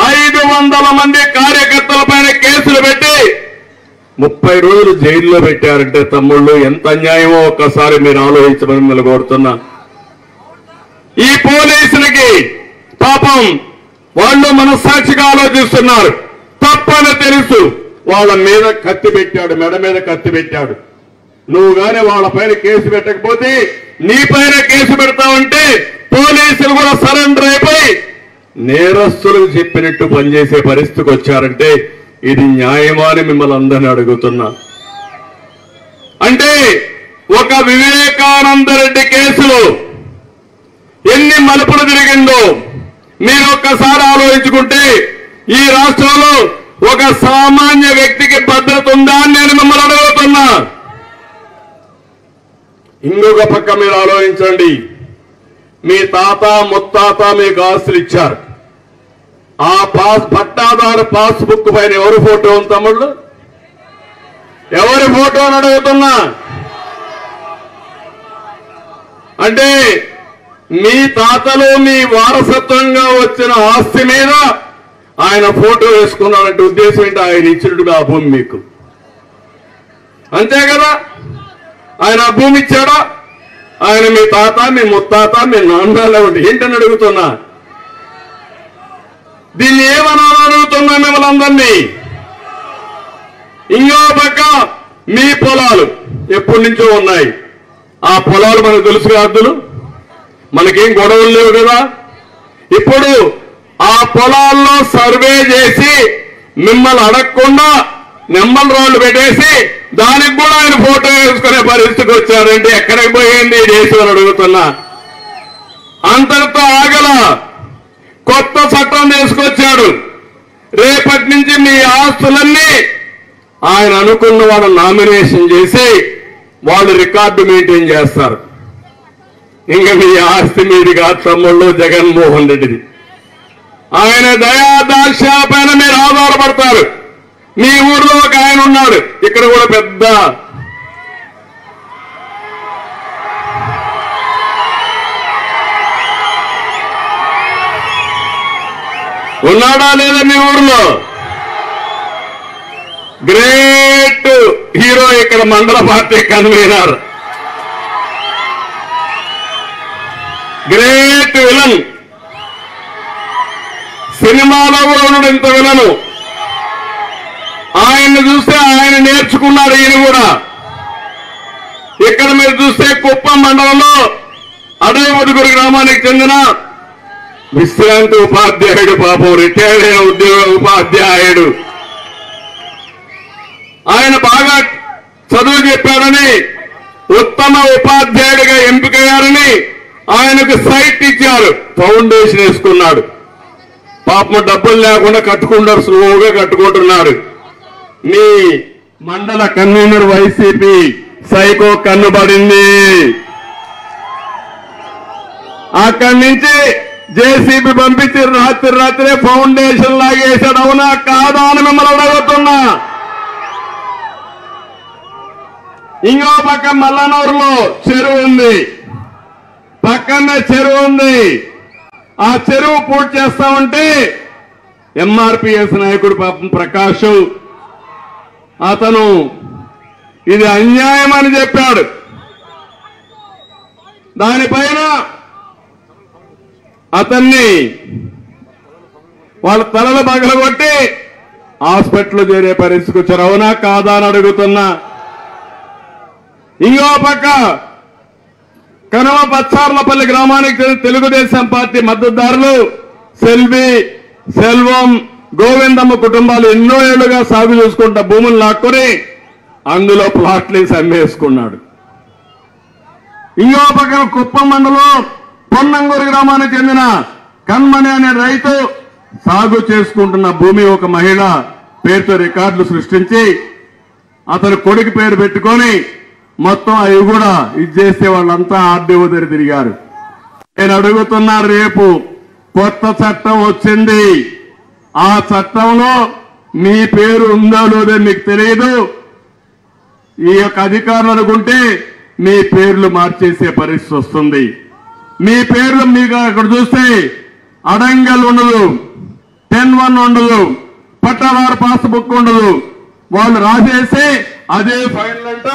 S1: 500 మంది కార్యకర్తల పైన కేసులు పెట్టి 30 రోజులు జైల్లో పెట్టారంటే తమ్ముళ్ళు ఎంత అన్యాయమో ఒక్కసారి మీరు ఆలోచించమని మిమ్మల్ని కోరుతున్నా. ఈ పోలీసులకి పాపం వాళ్ళు మనస్సాక్షిగా ఆలోచిస్తున్నారు. తప్పని తెలుసు. వాళ్ళ మీద కత్తి పెట్టాడు, మెడ మీద కత్తి పెట్టాడు. నువ్వు గాని వాళ్ళ పైన కేసు పెట్టకపోతే నీ పైన కేసు పెడతావంటే పోలీసులు కూడా సరెండర్ అయిపోయి నేరస్తులకు చెప్పినట్టు పనిచేసే పరిస్థితికి వచ్చారంటే ఇది న్యాయమా అని మిమ్మల్ని అందరినీ అడుగుతున్నా. అంటే ఒక వివేకానంద రెడ్డి కేసులో ఎన్ని మలుపులు తిరిగిందో మీరు ఒక్కసారి ఆలోచించుకుంటే ఈ రాష్ట్రంలో ఒక సామాన్య వ్యక్తికి భద్రత ఉందా అని నేను మిమ్మల్ని అడుగుతున్నా. ఇంకొక పక్క మీరు ఆలోచించండి. మీ తాత ముత్తాత మీకు ఆస్తులు ఇచ్చారు. ఆ పట్టాదారు పాస్బుక్ పైన ఎవరి ఫోటో ఉంది తమ్ముళ్ళు? ఎవరి ఫోటో అని అడుగుతున్నా. అంటే మీ తాతలు మీ వారసత్వంగా వచ్చిన ఆస్తి మీద ఆయన ఫోటో వేసుకున్నాడంటే ఉద్దేశం ఏంటి? ఆయన ఇచ్చినట్టుగా ఆ భూమి మీకు అంతే కదా. ఆయన ఆ భూమి ఇచ్చాడా? ఆయన మీ తాత మీ ముత్తాత మీ నాన్న ఏంటని అడుగుతున్నా. దీన్ని ఏమనాలని అడుగుతున్నా మిమ్మల్ని అందరినీ. ఇంకో పక్క మీ పొలాలు ఎప్పటి నుంచో ఉన్నాయి. ఆ పొలాలు మనకు తెలుసు అద్దులు, మనకేం గొడవలు లేవు కదా. ఇప్పుడు ఆ పొలాల్లో సర్వే చేసి మిమ్మల్ని అడగకుండా నెమ్మల రాళ్ళు పెట్టేసి దానికి కూడా ఆయన ఫోటో వేసుకునే పరిస్థితికి వచ్చారంటే ఎక్కడికి పోయింది దేశం అని అడుగుతున్నా. అంతటితో ఆగల కొత్త చట్టం తీసుకొచ్చాడు. రేపటి నుంచి మీ ఆస్తులన్నీ ఆయన అనుకున్న వాళ్ళ నామినేషన్ చేసి వాళ్ళు రికార్డు మెయింటైన్ చేస్తారు. ఇంకా మీ ఆస్తి మీదిగా తమ్ముళ్ళు జగన్మోహన్ రెడ్డిది. ఆయన దయాదాక్ష పైన మీరు ఆధారపడతారు. మీ ఊర్లో ఒక ఆయన ఉన్నాడు, ఇక్కడ కూడా పెద్ద ఉన్నాడా లేదా మీ ఊర్లో? గ్రేట్ హీరో, ఇక్కడ మండల పార్టీ కన్వీనర్, గ్రేట్ విలన్. సినిమాలో కూడా ఉన్నాడు ఇంత విలను. ఆయన్ని చూస్తే ఆయన నేర్చుకున్నాడు ఈయన కూడా. ఇక్కడ మీరు చూస్తే కుప్పం మండలంలో అడవిముదుగురు గ్రామానికి చెందిన విశ్రాంతి ఉపాధ్యాయుడు, పాపం రిటైర్డ్ అయిన ఉపాధ్యాయుడు. ఆయన బాగా చదువు చెప్పాడని, ఉత్తమ ఉపాధ్యాయుడిగా ఎంపికయ్యారని ఆయనకు సైట్ ఇచ్చారు, ఫౌండేషన్ వేసుకున్నాడు. పాపం డబ్బులు లేకుండా కట్టుకుంటారు, స్లోగా కట్టుకుంటున్నాడు. మీ మండల కన్వీనర్ వైసీపీ సైకో కన్నుబడింది. అక్కడి నుంచి జేసీబీ పంపించి రాత్రే ఫౌండేషన్ లాగేశాడు. అవునా కాదా అని మిమ్మల్ని అడుగుతున్నా. ఇంకో పక్క మల్లనూరులో చెరువు ఉంది, పక్కనే చెరువు ఉంది. ఆ చెరువు పూర్తి చేస్తా ఉంటే ఎంఆర్పీఎస్ నాయకుడు పాపం ప్రకాష్ అతను ఇది అన్యాయం అని చెప్పాడు. దానిపైన అతన్ని వాళ్ళ తలలు పగలగొట్టి హాస్పిటల్లో చేరే పరిస్థితికి వచ్చారు. అవునా కాదా అని అడుగుతున్నా. ఇంకో పక్క కనవ పచ్చార్లపల్లి గ్రామానికి చెందిన తెలుగుదేశం పార్టీ మద్దతుదారులు సెల్వం, గోవిందమ్మ కుటుంబాలు ఎన్నో ఏళ్లుగా సాగు చేసుకుంటా భూములు లాక్కొని అందులో ప్లాట్లు అమ్మేసుకున్నాడు. ఇంకో పక్కన కుప్పం మండలం పొన్నంగూరు గ్రామానికి చెందిన కన్మణి అనే రైతు సాగు చేసుకుంటున్న భూమి ఒక మహిళ పేరుతో రికార్డులు సృష్టించి అతని కొడుకు పేరు పెట్టుకొని మొత్తం అవి కూడా ఇచ్చేస్తే వాళ్ళంతా ఆర్డీఓ దగ్గర తిరిగారు. నేను అడుగుతున్నా, రేపు కొత్త చట్టం వచ్చింది, ఆ చట్టంలో మీ పేరు ఉందో లేదో మీకు తెలియదు. ఈ యొక్క అధికారులు అనుకుంటే మీ పేర్లు మార్చేసే పరిస్థితి వస్తుంది. మీ పేర్లు మీకు అక్కడ చూస్తే అడంగల్ ఉండదు, 10-1 ఉండదు, పట్టాదారు పాస్బుక్ ఉండదు. వాళ్ళు రాసేసి అదే ఫైనల్ అంట,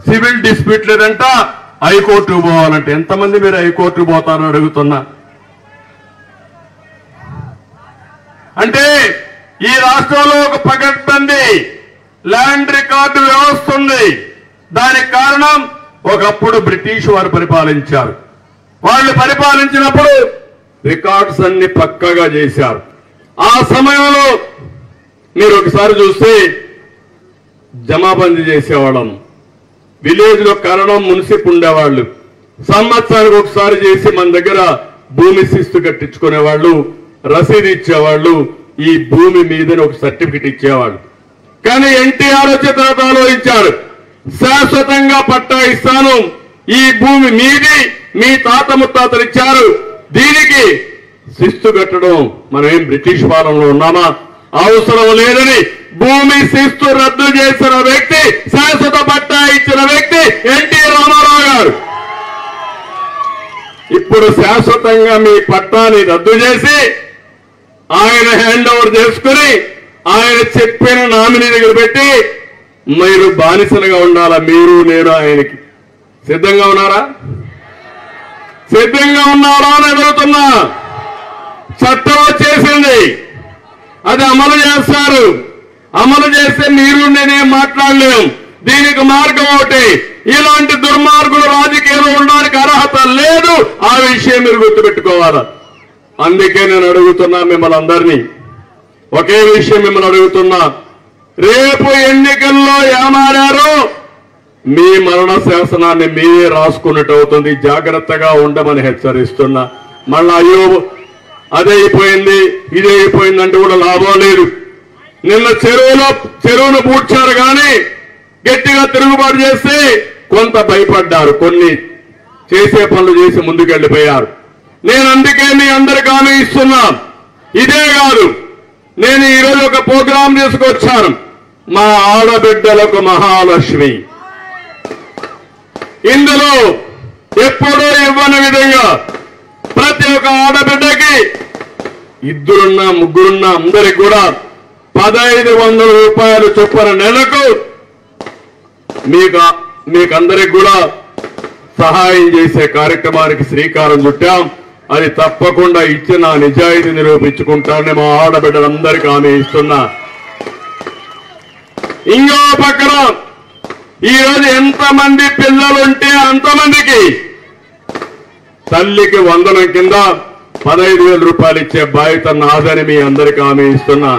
S1: సివిల్ డిస్ప్యూట్ లేదంట, హైకోర్టుకు పోవాలంటే ఎంతమంది మీరు హైకోర్టుకు పోతారని అడుగుతున్నా. అంటే ఈ రాష్ట్రంలో ఒక పకడ్బందీ ల్యాండ్ రికార్డు వ్యవస్థ ఉంది. దానికి కారణం ఒకప్పుడు బ్రిటిష్ వారు పరిపాలించారు. వాళ్ళు పరిపాలించినప్పుడు రికార్డ్స్ అన్ని పక్కగా చేశారు. ఆ సమయంలో మీరు ఒకసారి చూస్తే జమాబందీ చేసేవాళ్ళం. విలేజ్ లో కారణం మున్సిప్ ఉండేవాళ్ళు సంవత్సరానికి ఒకసారి చేసి మన దగ్గర భూమి శిస్తు కట్టించుకునేవాళ్ళు, రసీదు ఇచ్చేవాళ్ళు, ఈ భూమి మీదని ఒక సర్టిఫికెట్ ఇచ్చేవాళ్ళు. కానీ ఎన్టీఆర్ వచ్చే తర్వాత ఆలోచించారు, శాశ్వతంగా పట్టా ఇస్తాను, ఈ భూమి మీది, మీ తాత ముత్తాతలు ఇచ్చారు, దీనికి శిస్తు కట్టడం మనం ఏం బ్రిటిష్ పాలనలో ఉన్నామా, అవసరం లేదని భూమి శిస్తు రద్దు చేసిన వ్యక్తి, శాశ్వత పట్టా ఇచ్చిన వ్యక్తి ఎన్టీ రామారావు గారు. ఇప్పుడు శాశ్వతంగా మీ పట్టాని రద్దు చేసి ఆయన హ్యాండ్ ఓవర్ చేసుకుని ఆయన చెప్పిన నామినీ దగ్గర పెట్టి మీరు బానిసలుగా ఉండాలా, మీరు నేను ఆయనకి. సిద్ధంగా ఉన్నారా? సిద్ధంగా ఉన్నారా అని అడుగుతున్నా. చట్టం వచ్చేసింది, అది అమలు చేస్తారు. అమలు చేస్తే మీరు నేనేం మాట్లాడలేం. దీనికి మార్గం ఒకటి, ఇలాంటి దుర్మార్గులు రాజకీయాలు ఉండడానికి అర్హత లేదు. ఆ విషయం మీరు గుర్తుపెట్టుకోవాలా. అందుకే నేను అడుగుతున్నా మిమ్మల్ని అందరినీ, ఒకే విషయం మిమ్మల్ని అడుగుతున్నా. రేపు ఎన్నికల్లో ఏమారారో మీ మరణ శాసనాన్ని మీరే రాసుకున్నట్టు అవుతుంది. జాగ్రత్తగా ఉండమని హెచ్చరిస్తున్నా. మళ్ళా అయ్యో అదే అయిపోయింది, ఇదే అయిపోయిందంటే కూడా లాభం లేదు. నిన్న చెరువును పూడ్చారు కానీ గట్టిగా తిరుగుబాటు చేస్తే కొంత భయపడ్డారు, కొన్ని చేసే పనులు చేసి ముందుకెళ్లిపోయారు. నేను అందుకే మీ అందరికి హామీ ఇస్తున్నా. ఇదే కాదు, నేను ఈరోజు ఒక ప్రోగ్రాం తీసుకొచ్చాను, మా ఆడబిడ్డలకు మహాలక్ష్మి. ఇందులో ఎప్పుడూ ఇవ్వని విధంగా ప్రతి ఒక్క ఆడబిడ్డకి ఇద్దరున్నా ముగ్గురున్నా అందరికి కూడా 1500 రూపాయలు చొప్పున నెలకు మీకందరికి కూడా సహాయం చేసే కార్యక్రమానికి శ్రీకారం చుట్టాం. అది తప్పకుండా ఇచ్చిన నిజాయితీ నిరూపించుకుంటానని మా ఆడబిడ్డలందరికీ హామీ ఇస్తున్నా. ఇంకో పక్కన ఈరోజు ఎంతమంది పిల్లలుంటే అంతమందికి తల్లికి వందనం కింద 15,000 రూపాయలు ఇచ్చే బాధ్యత నాదని మీ అందరికీ హామీ ఇస్తున్నా.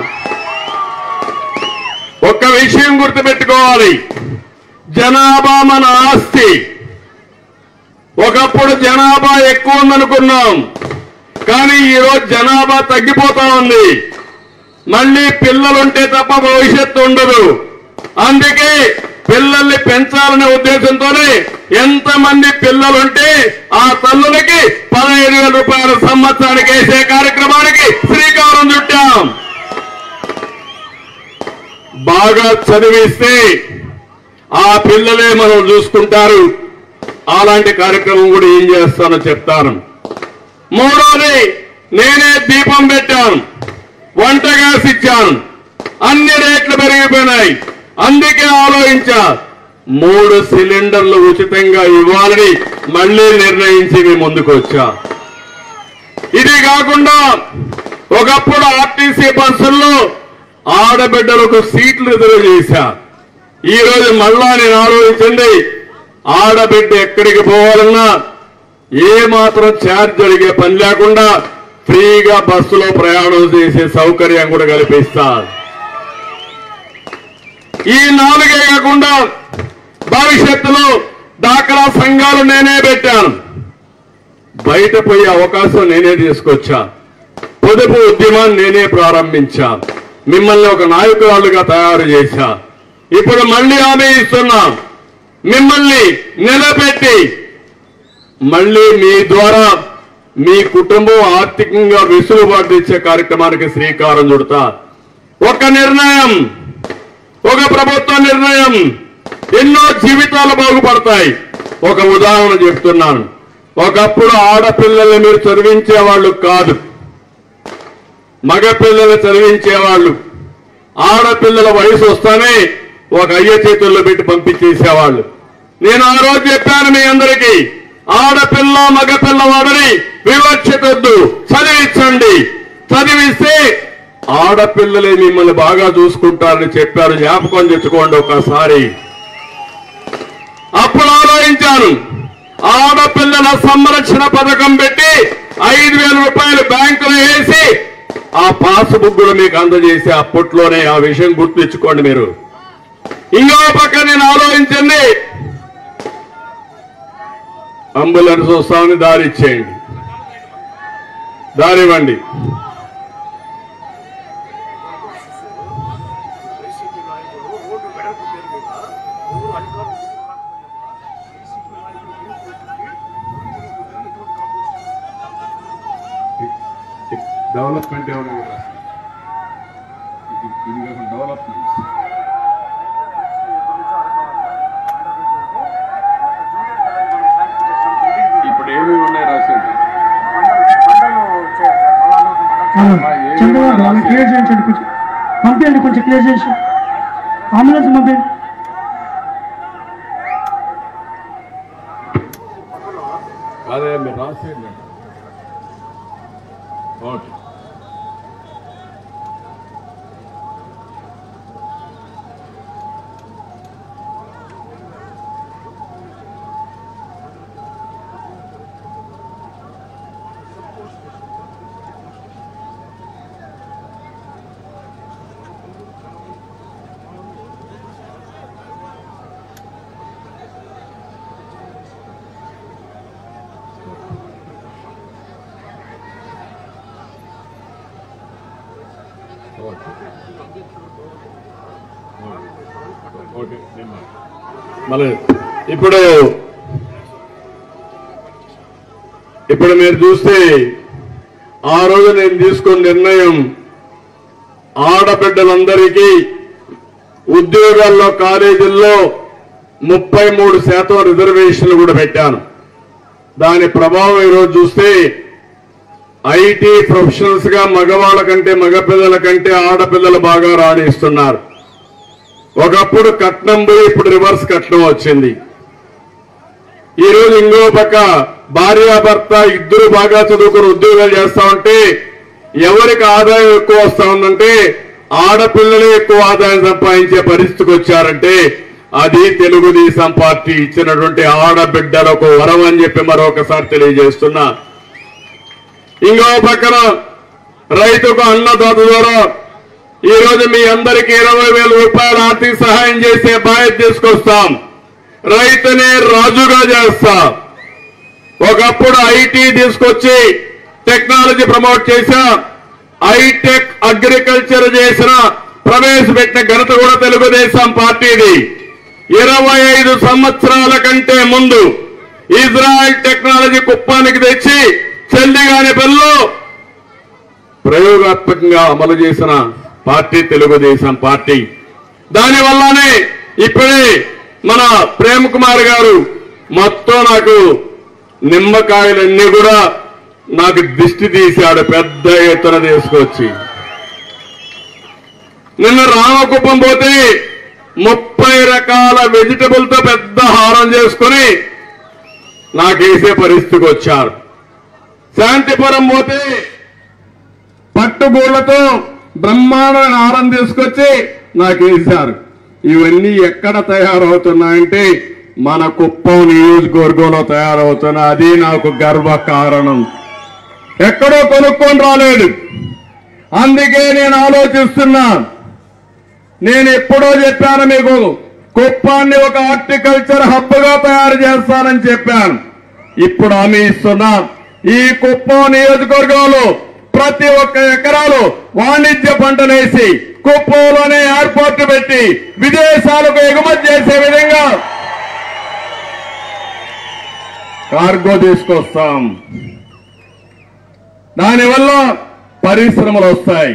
S1: ఒక్క విషయం గుర్తుపెట్టుకోవాలి, జనాభా మన ఆస్తి. ఒకప్పుడు జనాభా ఎక్కువ ఉందనుకున్నాం, కానీ ఈరోజు జనాభా తగ్గిపోతా ఉంది. మళ్ళీ పిల్లలుంటే తప్ప భవిష్యత్తు ఉండదు. అందుకే పిల్లల్ని పెంచాలనే ఉద్దేశంతోనే ఎంతమంది పిల్లలుంటే ఆ తల్లులకి 15,000 రూపాయల సంవత్సరానికి వేసే కార్యక్రమానికి శ్రీకారం చుట్టాం. బాగా చదివిస్తే ఆ పిల్లలే మనం చూసుకుంటారు. అలాంటి కార్యక్రమం కూడా ఏం చేస్తానో చెప్తాను. మూడోది, నేనే దీపం పెట్టాను, వంట గ్యాస్ ఇచ్చాను. అన్ని రేట్లు పెరిగిపోయినాయి. అందుకే ఆలోచించా 3 సిలిండర్లు ఉచితంగా ఇవ్వాలని మళ్లీ నిర్ణయించి మీ ముందుకు వచ్చా. ఇది కాకుండా ఒకప్పుడు ఆర్టీసీ బస్సుల్లో ఆడబిడ్డలకు సీట్లు రిజర్వ్ చేశా. ఈ రోజు మళ్ళా నేను ఆలోచించండి, ఆడబిడ్డ ఎక్కడికి పోవాలన్నా ఏ మాత్రం ఛార్జ్ జరిగే పని లేకుండా ఫ్రీగా బస్సులో ప్రయాణం చేసే సౌకర్యం కూడా కల్పిస్తా. ఈ 4 కాకుండా భవిష్యత్తులో డాక్రా సంఘాలు నేనే పెట్టాను. బయట పోయే అవకాశం నేనే తీసుకొచ్చా. పొదుపు ఉద్యమాన్ని నేనే ప్రారంభించా. మిమ్మల్ని ఒక నాయకురాలుగా తయారు చేశా. ఇప్పుడు మళ్లీ హామీ ఇస్తున్నా, మిమ్మల్ని నిలబెట్టి మళ్లీ మీ ద్వారా మీ కుటుంబం ఆర్థికంగా వెసులుబాటు ఇచ్చే కార్యక్రమానికి శ్రీకారం చుడతా. ఒక నిర్ణయం, ఒక ప్రభుత్వ నిర్ణయం ఎన్నో జీవితాలు బాగుపడతాయి. ఒక ఉదాహరణ చెప్తున్నాను. ఒకప్పుడు ఆడపిల్లల్ని మీరు చదివించేవాళ్ళు కాదు, మగపిల్లలు చదివించేవాళ్ళు. ఆడపిల్లల వయసు వస్తానే ఒక అయ్య చేతుల్లో పెట్టి పంపించేసేవాళ్ళు. నేను ఆ రోజు చెప్పాను మీ అందరికీ, ఆడపిల్ల మగపిల్ల వాడని వివక్షతొద్దు, చదివించండి. చదివిస్తే ఆడపిల్లలే మిమ్మల్ని బాగా చూసుకుంటారని చెప్పారు. జ్ఞాపకం తెచ్చుకోండి ఒకసారి. అప్పుడు ఆలోచించాను, ఆడపిల్లల సంరక్షణ పథకం పెట్టి 5,000 రూపాయలు బ్యాంకులో వేసి ఆ పాస్ బుక్కులు మీకు అందజేసి అప్పట్లోనే ఆ విషయం గుర్తించుకోండి మీరు. ఇంకో పక్క నేను ఆలోచించండి, అంబులెన్స్ వస్తామని దారి ఇచ్చేయండి, దారివ్వండి. డెవలప్మెంట్ ఏమన్నా డెవలప్మెంట్ ఇప్పుడు ఏమేమి ఉన్నాయి రాసేది
S2: క్లియర్ చేయించండి, కొంచెం పంపించండి, కొంచెం క్లియర్ చేసి అంబులెన్స్ పంపించండి.
S1: అదే మీరు రాసేయండి. ఓకే. మళ్ళీ ఇప్పుడు మీరు చూస్తే ఆ రోజు నేను తీసుకున్న నిర్ణయం ఆడబిడ్డలందరికీ ఉద్యోగాల్లో కాలేజీల్లో 33% రిజర్వేషన్లు కూడా పెట్టాను. దాని ప్రభావం ఈరోజు చూస్తే ఐటీ ప్రొఫెషనల్స్ గా మగవాళ్ళ కంటే మగపిల్లల కంటే ఆడపిల్లలు బాగా రాణిస్తున్నారు. ఒకప్పుడు కట్నం పోయి ఇప్పుడు రివర్స్ కట్నం వచ్చింది. ఈరోజు ఇంకో పక్క భార్యాభర్త ఇద్దరు బాగా చదువుకుని ఉద్యోగాలు చేస్తా ఉంటే ఎవరికి ఆదాయం ఎక్కువ వస్తా ఉందంటే ఆడపిల్లలే ఎక్కువ ఆదాయం సంపాదించే పరిస్థితికి వచ్చారంటే అది తెలుగుదేశం పార్టీ ఇచ్చినటువంటి ఆడబిడ్డలకు వరం అని చెప్పి మరొకసారి తెలియజేస్తున్నా. ఇంకో పక్కన రైతుకు అన్నదాత ద్వారా ఈరోజు మీ అందరికీ 20,000 రూపాయల ఆర్థిక సహాయం చేసే బాధ్యత తీసుకొస్తాం. రైతునే రాజుగా చేస్తా. ఒకప్పుడు ఐటీ తీసుకొచ్చి టెక్నాలజీ ప్రమోట్ చేసా, హైటెక్ అగ్రికల్చర్ చేసిన ప్రవేశపెట్టిన ఘనత కూడా తెలుగుదేశం పార్టీది. 25 సంవత్సరాల కంటే ముందు ఇజ్రాయెల్ టెక్నాలజీ కుప్పానికి తెచ్చి చెల్లిగాని బిల్లు ప్రయోగాత్మకంగా అమలు చేసిన పార్టీ తెలుగుదేశం పార్టీ. దానివల్లనే ఇప్పుడే మన ప్రేమ్ కుమార్ గారు మొత్తం నాకు నిమ్మకాయలన్నీ కూడా నాకు దిష్టి తీశాడు పెద్ద ఎత్తున తీసుకొచ్చి. నిన్న రామకుప్పం పోతే 30 రకాల వెజిటబుల్ తో పెద్ద హారం చేసుకుని నాకేసే పరిస్థితికి వచ్చారు. శాంతిపురం పోతే పట్టుగూళ్లతో బ్రహ్మాండమైన హారం తీసుకొచ్చి నాకేశారు. ఇవన్నీ ఎక్కడ తయారవుతున్నాయంటే మన కుప్పం నియోజకవర్గంలో తయారవుతున్నా. అది నాకు గర్వ కారణం. ఎక్కడో కొనుక్కొని రాలేదు. అందుకే నేను ఆలోచిస్తున్నా. నేను ఎప్పుడో చెప్పాను మీకు, కుప్పాన్ని ఒక హార్టికల్చర్ హబ్ గా తయారు చేస్తానని చెప్పాను. ఇప్పుడు హామీ ఇస్తున్నా. ఈ కుప్పం నియోజకవర్గంలో ప్రతి ఒక్క ఎకరాలు వాణిజ్య పంటలేసి కుప్పంలోనే ఎయిర్పోర్ట్ పెట్టి విదేశాలకు ఎగుమతి చేసే విధంగా కార్గో తీసుకొస్తాం. దానివల్ల పరిశ్రమలు వస్తాయి.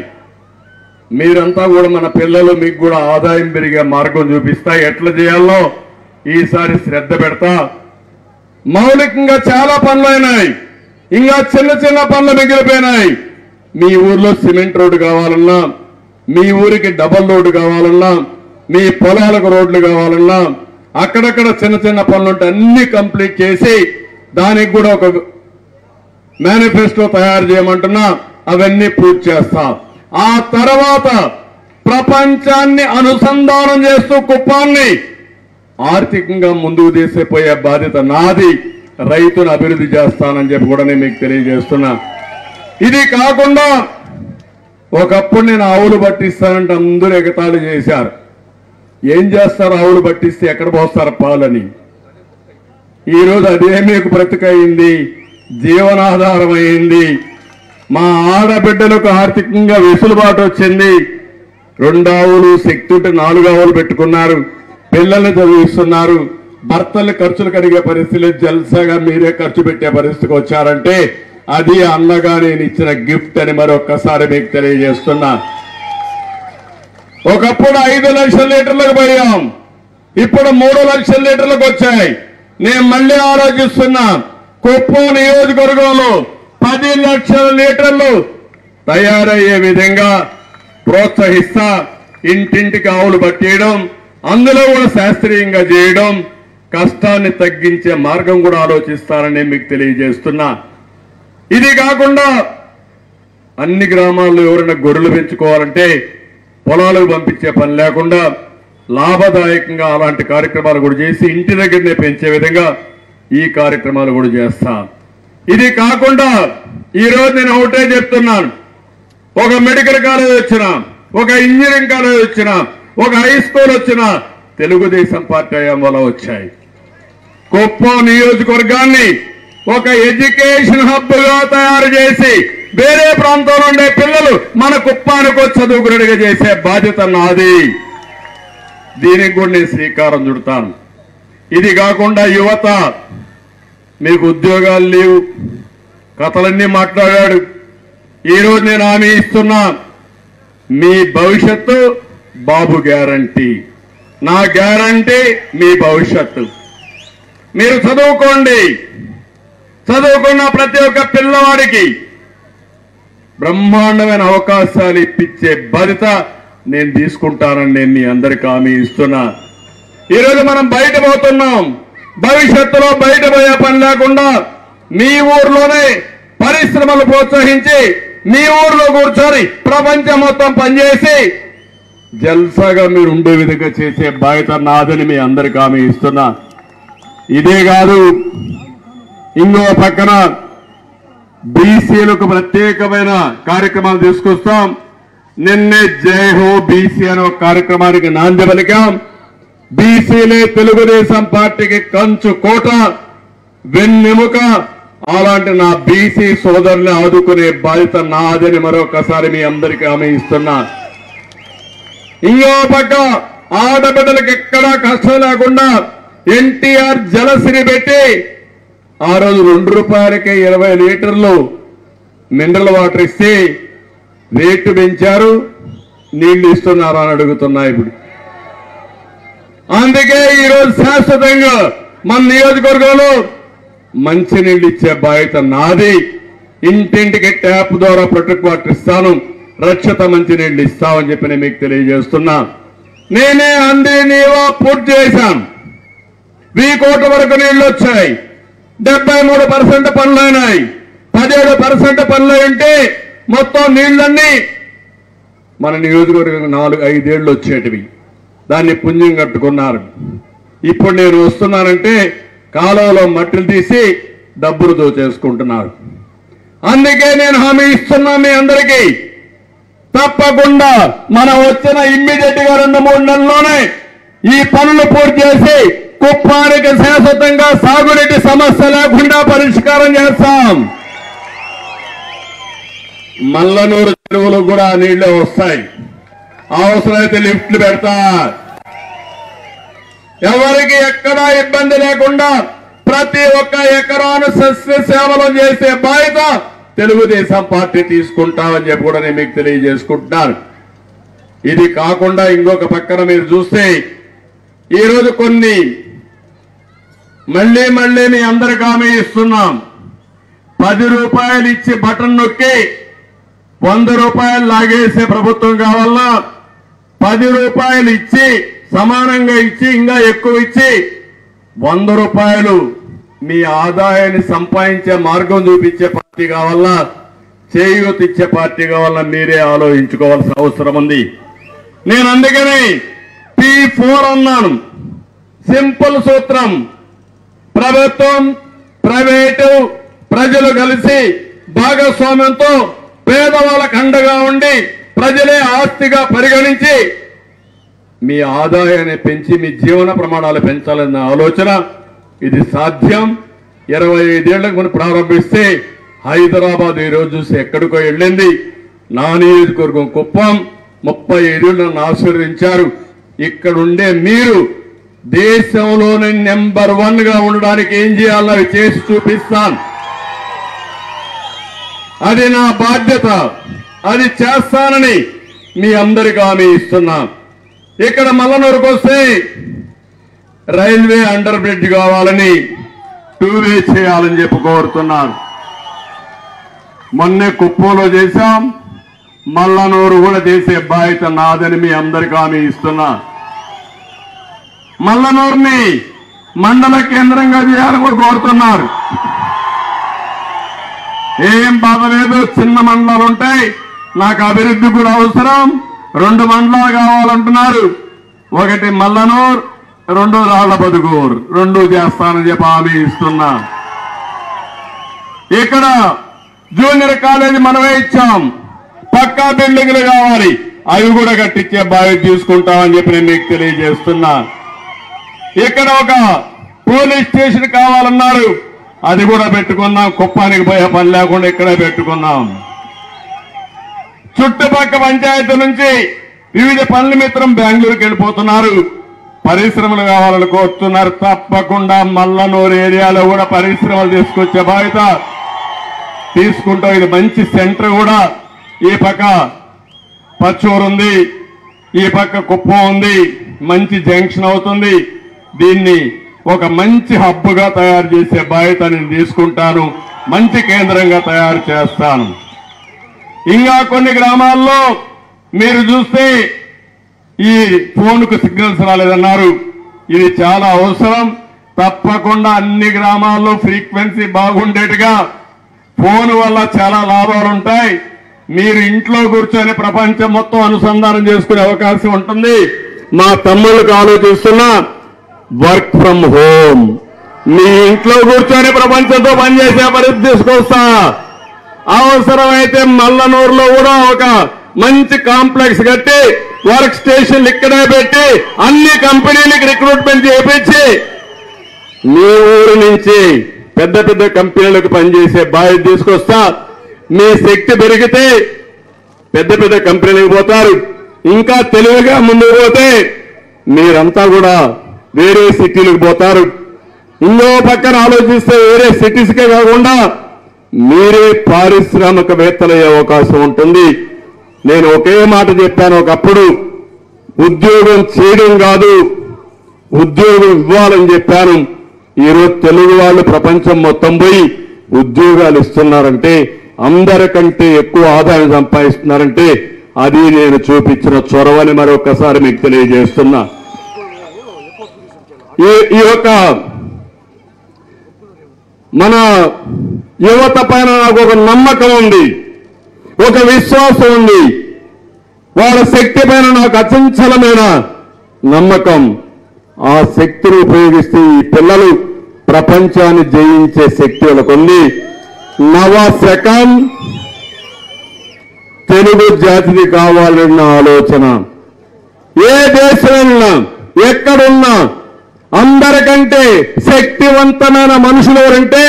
S1: మీరంతా కూడా మన పిల్లలు మీకు కూడా ఆదాయం పెరిగే మార్గం చూపిస్తాయి. ఎట్లా చేయాలో ఈసారి శ్రద్ధ పెడతా. మౌలికంగా చాలా పనులు అయినాయి, ఇంకా చిన్న చిన్న పనులు మిగిలిపోయినాయి. మీ ఊర్లో సిమెంట్ రోడ్డు కావాలన్నా, మీ ఊరికి డబల్ రోడ్డు కావాలన్నా, మీ పొలాలకు రోడ్లు కావాలన్నా, అక్కడక్కడ చిన్న చిన్న పనులు ఉంటే అన్ని కంప్లీట్ చేసి దానికి కూడా ఒక మేనిఫెస్టో తయారు చేయమంటున్నా. అవన్నీ పూర్తి చేస్తా. ఆ తర్వాత ప్రపంచాన్ని అనుసంధానం చేస్తూ కుప్పాన్ని ఆర్థికంగా ముందుకు తీసుకుపోయే బాధ్యత నాది. రైతును అభివృద్ధి చేస్తానని చెప్పి కూడా నేను మీకు తెలియజేస్తున్నా. ఇది కాకుండా ఒకప్పుడు నేను ఆవులు పట్టిస్తానంటే అందరూ ఎగతాళి చేశారు. ఏం చేస్తారు ఆవులు పట్టిస్తే, ఎక్కడ పోస్తారు పాలని? ఈరోజు అదే మీకు బ్రతుకయింది, జీవనాధారం అయింది. మా ఆడబిడ్డలకు ఆర్థికంగా వెసులుబాటు వచ్చింది. 2 ఆవులు శక్తి ఉంటే 4 ఆవులు పెట్టుకున్నారు. పిల్లల్ని చదివిస్తున్నారు. భర్తలు ఖర్చులు కడిగే పరిస్థితులు జల్సాగా మీరే ఖర్చు పెట్టే పరిస్థితికి వచ్చారంటే అది అన్నగా నేను ఇచ్చిన గిఫ్ట్ అని మరొక్కసారి మీకు తెలియజేస్తున్నా. ఒకప్పుడు 5 లక్షల లీటర్లకు పోయాం, ఇప్పుడు 3 లక్షల లీటర్లకు వచ్చాయి. నేను మళ్ళీ ఆలోచిస్తున్నా. కుప్పం నియోజకవర్గంలో 10 లక్షల లీటర్లు తయారయ్యే విధంగా ప్రోత్సహిస్తా. ఇంటింటికి ఆవులు పట్టేయడం, అందులో కూడా శాస్త్రీయంగా చేయడం, కష్టాన్ని తగ్గించే మార్గం కూడా ఆలోచిస్తారని మీకు తెలియజేస్తున్నా. ఇది కాకుండా అన్ని గ్రామాల్లో ఎవరైనా గొర్రెలు పెంచుకోవాలంటే పొలాలకు పంపించే పని లేకుండా లాభదాయకంగా అలాంటి కార్యక్రమాలు కూడా చేసి ఇంటి దగ్గరనే పెంచే విధంగా ఈ కార్యక్రమాలు కూడా చేస్తా. ఇది కాకుండా ఈరోజు నేను ఒకటే చెప్తున్నాను. ఒక మెడికల్ కాలేజ్ వచ్చినా, ఒక ఇంజనీరింగ్ కాలేజ్ వచ్చినా, ఒక హై స్కూల్ వచ్చినా తెలుగుదేశం పార్టీ హయాం వల్ల వచ్చాయి. కుప్పం నియోజకవర్గాన్ని ఒక ఎడ్యుకేషన్ హబ్ గా తయారు చేసి వేరే ప్రాంతంలో ఉండే పిల్లలు మన కుప్పానికి వచ్చి చదువుకునేట్టుగా చేసే బాధ్యత నాది. దీనికి కూడా నేను శ్రీకారం చుడతాను. ఇది కాకుండా యువత, మీకు ఉద్యోగాలు లేవు, కథలన్నీ మాట్లాడాడు. ఈరోజు నేను హామీ ఇస్తున్నా, మీ భవిష్యత్తు బాబు గ్యారంటీ, నా గ్యారంటీ మీ భవిష్యత్తు. మీరు చదువుకోండి. చదువుకున్న ప్రతి ఒక్క పిల్లవాడికి బ్రహ్మాండమైన అవకాశాలు ఇప్పించే బాధ్యత నేను తీసుకుంటానని నేను మీ అందరికీ హామీ ఇస్తున్నా. ఈరోజు మనం బయట పోతున్నాం. భవిష్యత్తులో బయట పోయే పని లేకుండా మీ ఊర్లోనే పరిశ్రమలు ప్రోత్సహించి మీ ఊర్లో కూర్చొని ప్రపంచం మొత్తం పనిచేసి జల్సాగా మీరు ఉండే విధంగా చేసే బాధ్యత నాదని మీ అందరికీ హామీ ఇస్తున్నా. ఇదే కాదు, ఇంకో పక్కన బీసీలకు ప్రత్యేకమైన కార్యక్రమాలు తీసుకొస్తాం. నిన్నే జై హో బీసీ అనే ఒక కార్యక్రమానికి నాంది పలికాం. బీసీలే తెలుగుదేశం పార్టీకి కంచు కోట, వెన్నెముక. అలాంటి నా బీసీ సోదరుల్ని ఆదుకునే బాధ్యత నాదని మరొకసారి మీ అందరికీ హామీ ఇస్తున్నా. ఇంకో పక్క ఆడబిడ్డలకు ఎక్కడా కష్టం లేకుండా ఎన్టీఆర్ జలసిరి పెట్టి ఆ రోజు 2 రూపాయలకే 20 లీటర్లు మినరల్ వాటర్ ఇస్తే రేటు పెంచారు. నీళ్లు ఇస్తున్నారా అని అడుగుతున్నా ఇప్పుడు. అందుకే ఈరోజు శాశ్వతంగా మన నియోజకవర్గంలో మంచినీళ్ళు ఇచ్చే బాధ్యత నాది. ఇంటింటికి ట్యాప్ ద్వారా ప్రొటెక్ట్ వాటర్ ఇస్తాను, రక్షిత మంచినీళ్ళు ఇస్తామని చెప్పి నేను మీకు తెలియజేస్తున్నా. నేనే అంది నీవా పూర్తి చేశాను. 1000 కోట్ల వరకు నీళ్లు వచ్చాయి. 73% పనులైనాయి. 17% పనులు ఉంటే మొత్తం నీళ్లన్నీ మన నియోజకవర్గం 4-5 ఏళ్లు వచ్చేటివి. దాన్ని పుణ్యం కట్టుకున్నారు. ఇప్పుడు నేను వస్తున్నానంటే కాలువలో మట్టిలు తీసి డబ్బులు దోచేసుకుంటున్నారు. అందుకే నేను హామీ ఇస్తున్నా మీ అందరికీ, తప్పకుండా మనం వచ్చిన ఇమ్మీడియట్ గా 2-3 నెలల్లోనే ఈ పనులు పూర్తి చేసి కుప్పానికి శాశ్వతంగా సాగునీటి సమస్య లేకుండా పరిష్కారం చేస్తాం. మల్లనూరు చెరువులు కూడా నీళ్లు వస్తాయి. అవసరమైతే లిఫ్ట్లు పెడతా. ఎవరికి ఎక్కడా ఇబ్బంది లేకుండా ప్రతి ఒక్క ఎకరాను సస్య సేవలు చేసే బాధ్యత తెలుగుదేశం పార్టీ తీసుకుంటామని చెప్పి కూడా నేను మీకు తెలియజేసుకుంటున్నాను. ఇది కాకుండా ఇంకొక పక్కన మీరు చూస్తే ఈరోజు కొన్ని మళ్ళీ మీ అందరికీ హామీ ఇస్తున్నాం. 10 రూపాయలు ఇచ్చి బటన్ నొక్కి 100 రూపాయలు లాగేసే ప్రభుత్వం కావాలా? 10 రూపాయలు ఇచ్చి సమానంగా ఇచ్చి ఇంకా ఎక్కువ ఇచ్చి 100 రూపాయలు మీ ఆదాయాన్ని సంపాదించే మార్గం చూపించే పార్టీ కావాలా? చేయూత ఇచ్చే పార్టీ కావాలా? మీరే ఆలోచించుకోవాల్సిన అవసరం ఉంది. నేను అందుకని P4 అన్నాను. సింపుల్ సూత్రం, ప్రభుత్వం ప్రైవేటు ప్రజలు కలిసి భాగస్వామ్యంతో పేదవాళ్ళకు అండగా ఉండి ప్రజలే ఆస్తిగా పరిగణించి మీ ఆదాయాన్ని పెంచి మీ జీవన ప్రమాణాలు పెంచాలన్న ఆలోచన. ఇది సాధ్యం. 25 ఏళ్లకు మనం ప్రారంభిస్తే హైదరాబాద్ ఈరోజు చూసి ఎక్కడికో వెళ్ళింది. నా నియోజకవర్గం కుప్పం 35 ఏళ్ళు నన్ను ఆశీర్వదించారు. ఇక్కడుండే మీరు దేశంలోనే నెంబర్ 1 గా ఉండడానికి ఏం చేయాలో అవి చేసి చూపిస్తాను. అది నా బాధ్యత, అది చేస్తానని మీ అందరికీ హామీ ఇస్తున్నా. ఇక్కడ మల్లనూరుకు వస్తే రైల్వే అండర్ బ్రిడ్జ్ కావాలని 2-వే చేయాలని చెప్పి కోరుతున్నారు. మొన్నే కుప్పంలో చేశాం, మల్లనూరు కూడా చేసే బాధ్యత నాదని మీ అందరికీ హామీ ఇస్తున్నా. మల్లనూరుని మండల కేంద్రంగా చేయాలని కూడా కోరుతున్నారు. ఏం బాధ లేదు, చిన్న మండలాలు ఉంటాయి. నాకు అభివృద్ధి కూడా అవసరం. 2 మండలాలు కావాలంటున్నారు. ఒకటి మల్లనూరు, 2 రాళ్లబదుగూరు. 2 చేస్తానని చెప్పి హామీ ఇస్తున్నా. ఇక్కడ జూనియర్ కాలేజీ మనమే ఇచ్చాం. పక్కా బిల్డింగ్లు కావాలి, అవి కూడా కట్టించే బాధ్యత తీసుకుంటామని చెప్పి నేను మీకు తెలియజేస్తున్నా. ఇక్కడ ఒక పోలీస్ స్టేషన్ కావాలన్నారు, అది కూడా పెట్టుకున్నాం. కుప్పానికి పోయే పని లేకుండా ఇక్కడే పెట్టుకున్నాం. చుట్టుపక్కల పంచాయతీ నుంచి వివిధ పనుల మిత్రం బెంగళూరుకి వెళ్ళిపోతున్నారు. పరిశ్రమలు కావాలని కోరుతున్నారు. తప్పకుండా మల్లనూరు ఏరియాలో కూడా పరిశ్రమలు తీసుకొచ్చే బాధ్యత తీసుకుంటాం. ఇది మంచి సెంటర్ కూడా. ఈ పక్క పచ్చూరు ఉంది, ఈ పక్క కుప్పం ఉంది, మంచి జంక్షన్ అవుతుంది. దీన్ని ఒక మంచి హబ్గా తయారు చేసే బాధ్యత నేను తీసుకుంటాను. మంచి కేంద్రంగా తయారు చేస్తాను. ఇంకా కొన్ని గ్రామాల్లో మీరు చూస్తే ఈ ఫోన్కు సిగ్నల్స్ రాలేదన్నారు. ఇది చాలా అవసరం. తప్పకుండా అన్ని గ్రామాల్లో ఫ్రీక్వెన్సీ బాగుండేట్టుగా ఫోన్ వల్ల చాలా లాభాలు ఉంటాయి. మీరు ఇంట్లో కూర్చొని ప్రపంచం మొత్తం అనుసంధానం చేసుకునే అవకాశం ఉంటుంది. మా తమ్ముళ్ళకు ఆలోచిస్తున్నా వర్క్ ఫ్రమ్ హోమ్. మీ ఇంట్లో కూర్చొని ప్రపంచంతో పనిచేసే పరిస్థితి తీసుకొస్తా. అవసరమైతే మల్లనూరులో కూడా ఒక మంచి కాంప్లెక్స్ కట్టి వర్క్ స్టేషన్ ఇక్కడే పెట్టి అన్ని కంపెనీలకు రిక్రూట్మెంట్ చేయించి మీ ఊరు నుంచి పెద్ద పెద్ద కంపెనీలకు పనిచేసే బాధ్యత తీసుకొస్తా. మీ శక్తి పెరిగితే పెద్ద పెద్ద కంపెనీలకు పోతారు. ఇంకా తెలివిగా ముందుకు పోతే మీరంతా కూడా వేరే సిటీలకు పోతారు. ఇంకో పక్కన ఆలోచిస్తే వేరే సిటీస్కే కాకుండా మీరే పారిశ్రామికవేత్తలయ్యే అవకాశం ఉంటుంది. నేను ఒకే మాట చెప్పాను ఒకప్పుడు, ఉద్యోగం చేయడం కాదు ఉద్యోగం ఇవ్వాలని చెప్పాను. ఈరోజు తెలుగు వాళ్ళు ప్రపంచం మొత్తం పోయి ఉద్యోగాలు ఇస్తున్నారంటే, అందరికంటే ఎక్కువ ఆదాయం సంపాదిస్తున్నారంటే అది నేను చూపించిన చొరవని మరొకసారి మీకు తెలియజేస్తున్నా. ఈ యొక్క మన యువత పైన నాకు ఒక నమ్మకం ఉంది, ఒక విశ్వాసం ఉంది. వాళ్ళ శక్తి పైన నాకు అచంచలమైన నమ్మకం. ఆ శక్తిని ఉపయోగిస్తే ఈ పిల్లలు ప్రపంచాన్ని జయించే శక్తి వాళ్ళకు ఉంది. నవశకం తెలుగు జాతిది కావాలన్న ఆలోచన. ఏ దేశంలో ఎక్కడున్నా అందరికంటే శక్తివంతమైన మనుషులు ఎవరంటే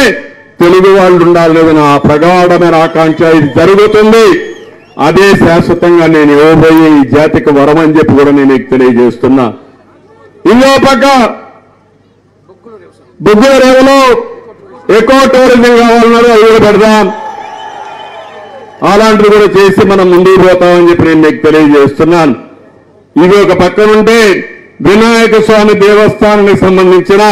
S1: తెలుగు వాళ్ళు ఉండాలి లేదని ఆ ప్రగాఢమైన ఆకాంక్ష. ఇది జరుగుతుంది. అదే శాశ్వతంగా నేను ఇవ్వబోయే ఈ జాతికి వరం అని చెప్పి కూడా నేను మీకు తెలియజేస్తున్నా. ఇంకో పక్క బుగ్గుల రేవులో ఎకో టూరిజం కావాలన్నారు, అవి కూడా పెడదాం. అలాంటివి కూడా చేసి మనం ముందుకు పోతామని చెప్పి నేను మీకు తెలియజేస్తున్నాను. ఇది ఒక పక్కన ఉంటే వినాయక స్వామి దేవస్థానానికి సంబంధించిన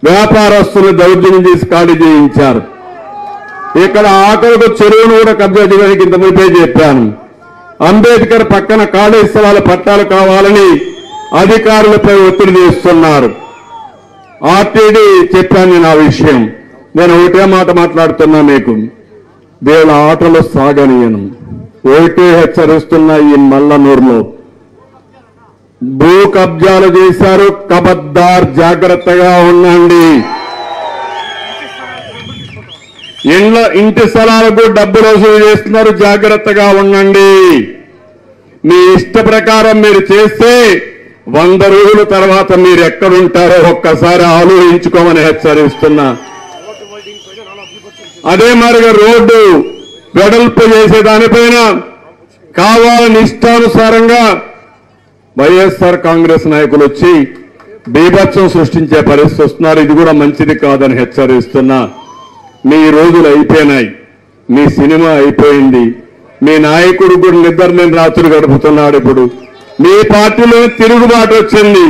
S1: వ్యాపారస్తులు దౌర్జన్యం చేసి ఖాళీ చేయించారు. ఇక్కడ ఆఖరికి చెరువును కూడా కబ్జా చేయడానికి ఇంత మునిపే చెప్పాను. అంబేద్కర్ పక్కన ఖాళీ స్థలాల పట్టాలు కావాలని అధికారులపై ఒత్తిడి చేస్తున్నారు. ఆర్టీడీ చెప్పాను నేను ఆ విషయం. నేను ఒకటే మాట మాట్లాడుతున్నా మీకు, వీళ్ళ ఆటలు సాగనీయను. ఒకటే హెచ్చరిస్తున్నా, ఈ మల్లనూరులో భూ కబ్జాలు చేశారు. కబద్దార్, జాగ్రత్తగా ఉండండి. ఇంటి స్థలాలకు డబ్బులు వసూలు చేస్తున్నారు, జాగ్రత్తగా ఉండండి. మీ ఇష్ట ప్రకారం మీరు చేస్తే 100 రోజుల తర్వాత మీరు ఎక్కడుంటారో ఒక్కసారి ఆలోచించుకోమని హెచ్చరిస్తున్నా. అదే మరిగా రోడ్డు వెడల్పు చేసే దానిపైన కావాలని ఇష్టానుసారంగా వైఎస్ఆర్ కాంగ్రెస్ నాయకులు వచ్చి బీభత్సం సృష్టించే పరిస్థితి వస్తున్నారు. ఇది కూడా మంచిది కాదని హెచ్చరిస్తున్నా. మీ రోజులు అయిపోయినాయి, మీ సినిమా అయిపోయింది. మీ నాయకుడు కూడా నిద్రలేని రాత్రులు గడుపుతున్నాడు. ఇప్పుడు మీ పార్టీలో తిరుగుబాటు వచ్చింది.